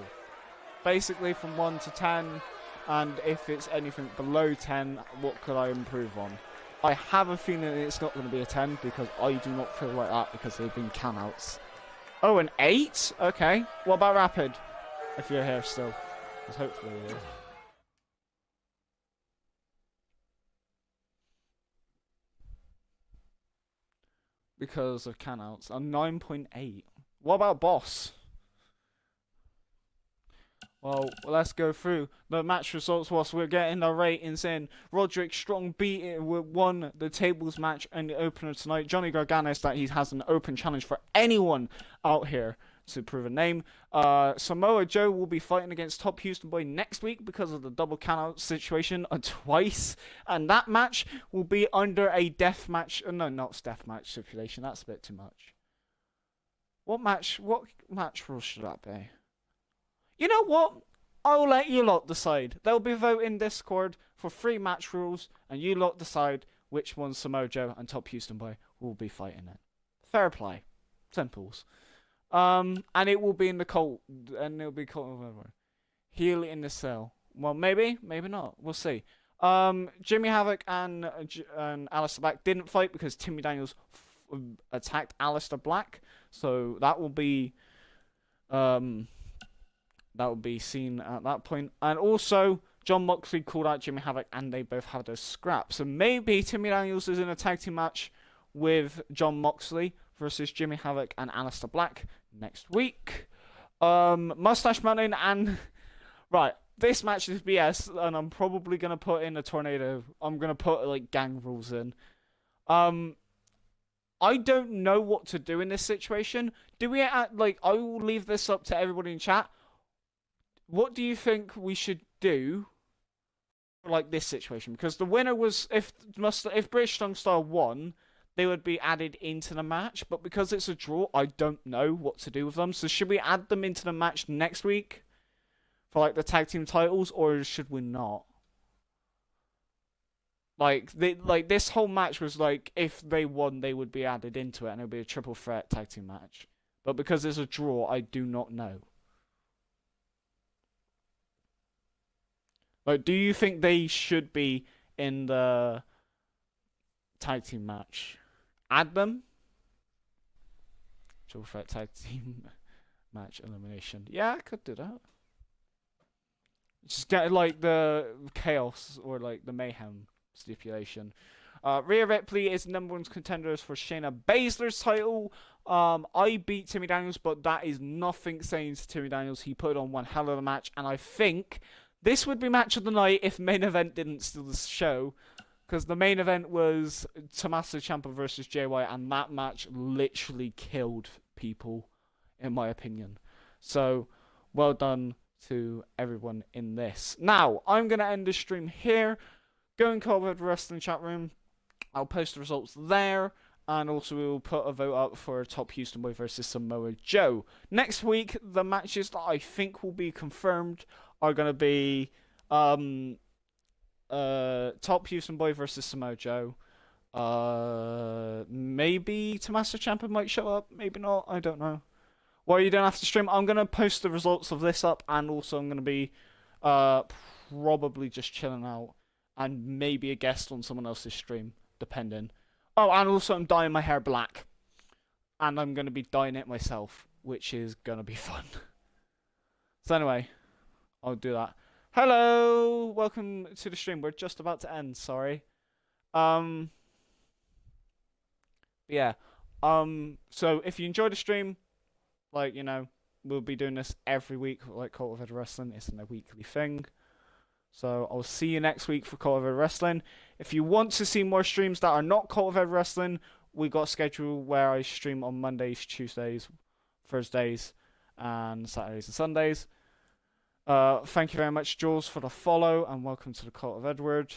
Basically from 1 to 10, and if it's anything below 10, what could I improve on? I have a feeling it's not going to be a 10, because I do not feel like that, because they've been can-outs. Oh, an 8? Okay. What about Rapid? If you're here still. Because hopefully it is. Because of can-outs. A 9.8. What about Boss? Well, let's go through the match results whilst we're getting our ratings in. Roderick Strong won the tables match and the opener tonight. Johnny Gargano that he has an open challenge for anyone out here to prove a name. Samoa Joe will be fighting against Top Houston Boy next week because of the double countout situation twice, and that match will be under a death match. No, not death match stipulation. That's a bit too much. What match rules should that be? You know what? I'll let you lot decide. They'll be voting Discord for 3 match rules, and you lot decide which one Samoa Joe and Top Houston Boy will be fighting in. Fair play. Simples. And it will be in the Colt, and it'll be Colt Heel in the Cell. Well, maybe not. We'll see. Jimmy Havoc and Aleister Black didn't fight because Timmy Daniels attacked Aleister Black, so that will be seen at that point. And also, John Moxley called out Jimmy Havoc, and they both had a scrap. So maybe Timmy Daniels is in a tag team match with John Moxley versus Jimmy Havoc and Aleister Black next week. Mustache Mountain and right, this match is BS, and I'm probably gonna put in a tornado. I'm gonna put like gang rules in. I don't know what to do in this situation. Do we I will leave this up to everybody in chat. What do you think we should do for like this situation? Because the winner was if British Strong Style won, they would be added into the match. But because it's a draw, I don't know what to do with them. So should we add them into the match next week for like the tag team titles, or should we not? This whole match was like if they won, they would be added into it, and it would be a triple threat tag team match. But because it's a draw, I do not know. Like, do you think they should be in the tag team match? Add them? Triple threat tag team match elimination. Yeah, I could do that. Just get like the chaos or like the mayhem stipulation. Rhea Ripley is number 1 contenders for Shayna Baszler's title. I beat Timmy Daniels, but that is nothing saying to Timmy Daniels. He put on one hell of a match, and I think this would be match of the night if main event didn't steal the show, because the main event was Tommaso Ciampa versus Jay White, and that match literally killed people, in my opinion. So, well done to everyone in this. Now, I'm going to end the stream here. Go and call the wrestling chat room. I'll post the results there. And also we'll put a vote up for Top Houston Boy versus Samoa Joe. Next week, the matches that I think will be confirmed are going to be Top Houston Boy versus Samoa Joe. Maybe Tommaso Ciampa might show up. Maybe not. I don't know. Well, you don't have to stream. I'm going to post the results of this up. And also I'm going to be probably just chilling out. And maybe a guest on someone else's stream. Depending. Oh, and also I'm dyeing my hair black. And I'm going to be dyeing it myself, which is going to be fun. So anyway, I'll do that. Hello! Welcome to the stream. We're just about to end, sorry. Yeah. So if you enjoy the stream, like, you know, we'll be doing this every week, like Cult of Ed Wrestling. It's a weekly thing. So I'll see you next week for Cult of Ed Wrestling. If you want to see more streams that are not Cult of Ed Wrestling, we got a schedule where I stream on Mondays, Tuesdays, Thursdays, and Saturdays and Sundays. Thank you very much, Jules, for the follow, and welcome to the Cult of Edward.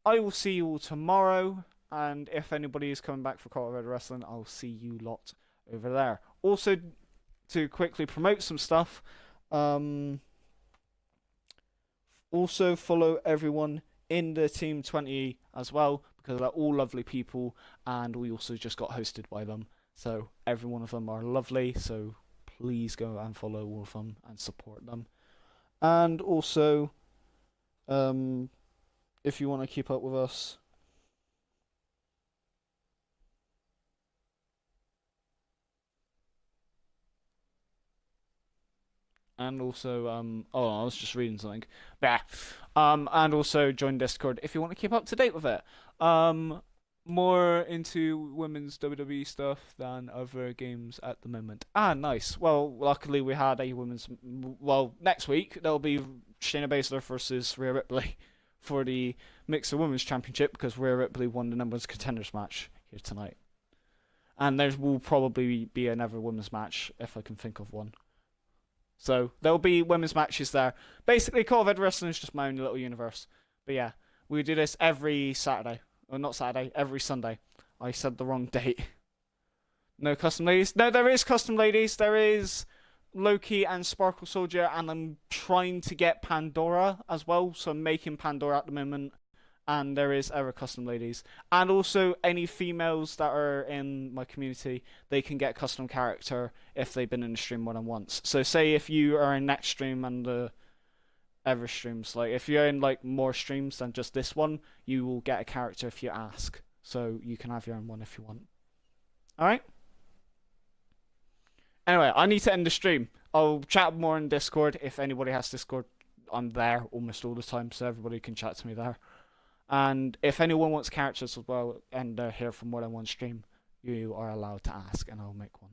I will see you all tomorrow, and if anybody is coming back for Cult of Ed Wrestling, I'll see you lot over there. Also, to quickly promote some stuff, also follow everyone in the Team 20 as well, because they're all lovely people, and we also just got hosted by them. So every one of them are lovely, so please go and follow all of them and support them. And also, if you want to keep up with us, and also, I was just reading something. Bah. And also join Discord if you want to keep up to date with it. More into women's WWE stuff than other games at the moment. Nice. Well, luckily we had a women's. Well, next week there'll be Shayna Baszler versus Rhea Ripley for the Mixed Women's Championship, because Rhea Ripley won the number 1 contenders match here tonight. And there will probably be another women's match if I can think of one. So there'll be women's matches there. Basically, COEW Wrestling is just my own little universe. But yeah, we do this every Saturday. Or not Saturday, every Sunday. I said the wrong date. No custom ladies. No, there is custom ladies. There is Loki and Sparkle Soldier, and I'm trying to get Pandora as well. So I'm making Pandora at the moment. And there is other custom ladies. And also any females that are in my community, they can get custom character if they've been in the stream more than once. So say if you are in next stream and the other streams, like if you're in like more streams than just this one, you will get a character if you ask. So you can have your own one if you want. Alright? Anyway, I need to end the stream. I'll chat more in Discord. If anybody has Discord, I'm there almost all the time, so everybody can chat to me there. And if anyone wants characters as well, and they're here for more than one stream, you are allowed to ask, and I'll make one.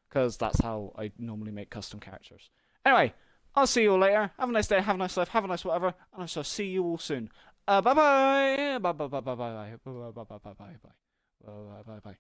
Because that's how I normally make custom characters. Anyway, I'll see you all later. Have a nice day, have a nice life, have a nice whatever, and I shall see you all soon. Bye bye. Bye bye bye bye bye bye bye bye bye bye bye bye bye bye bye.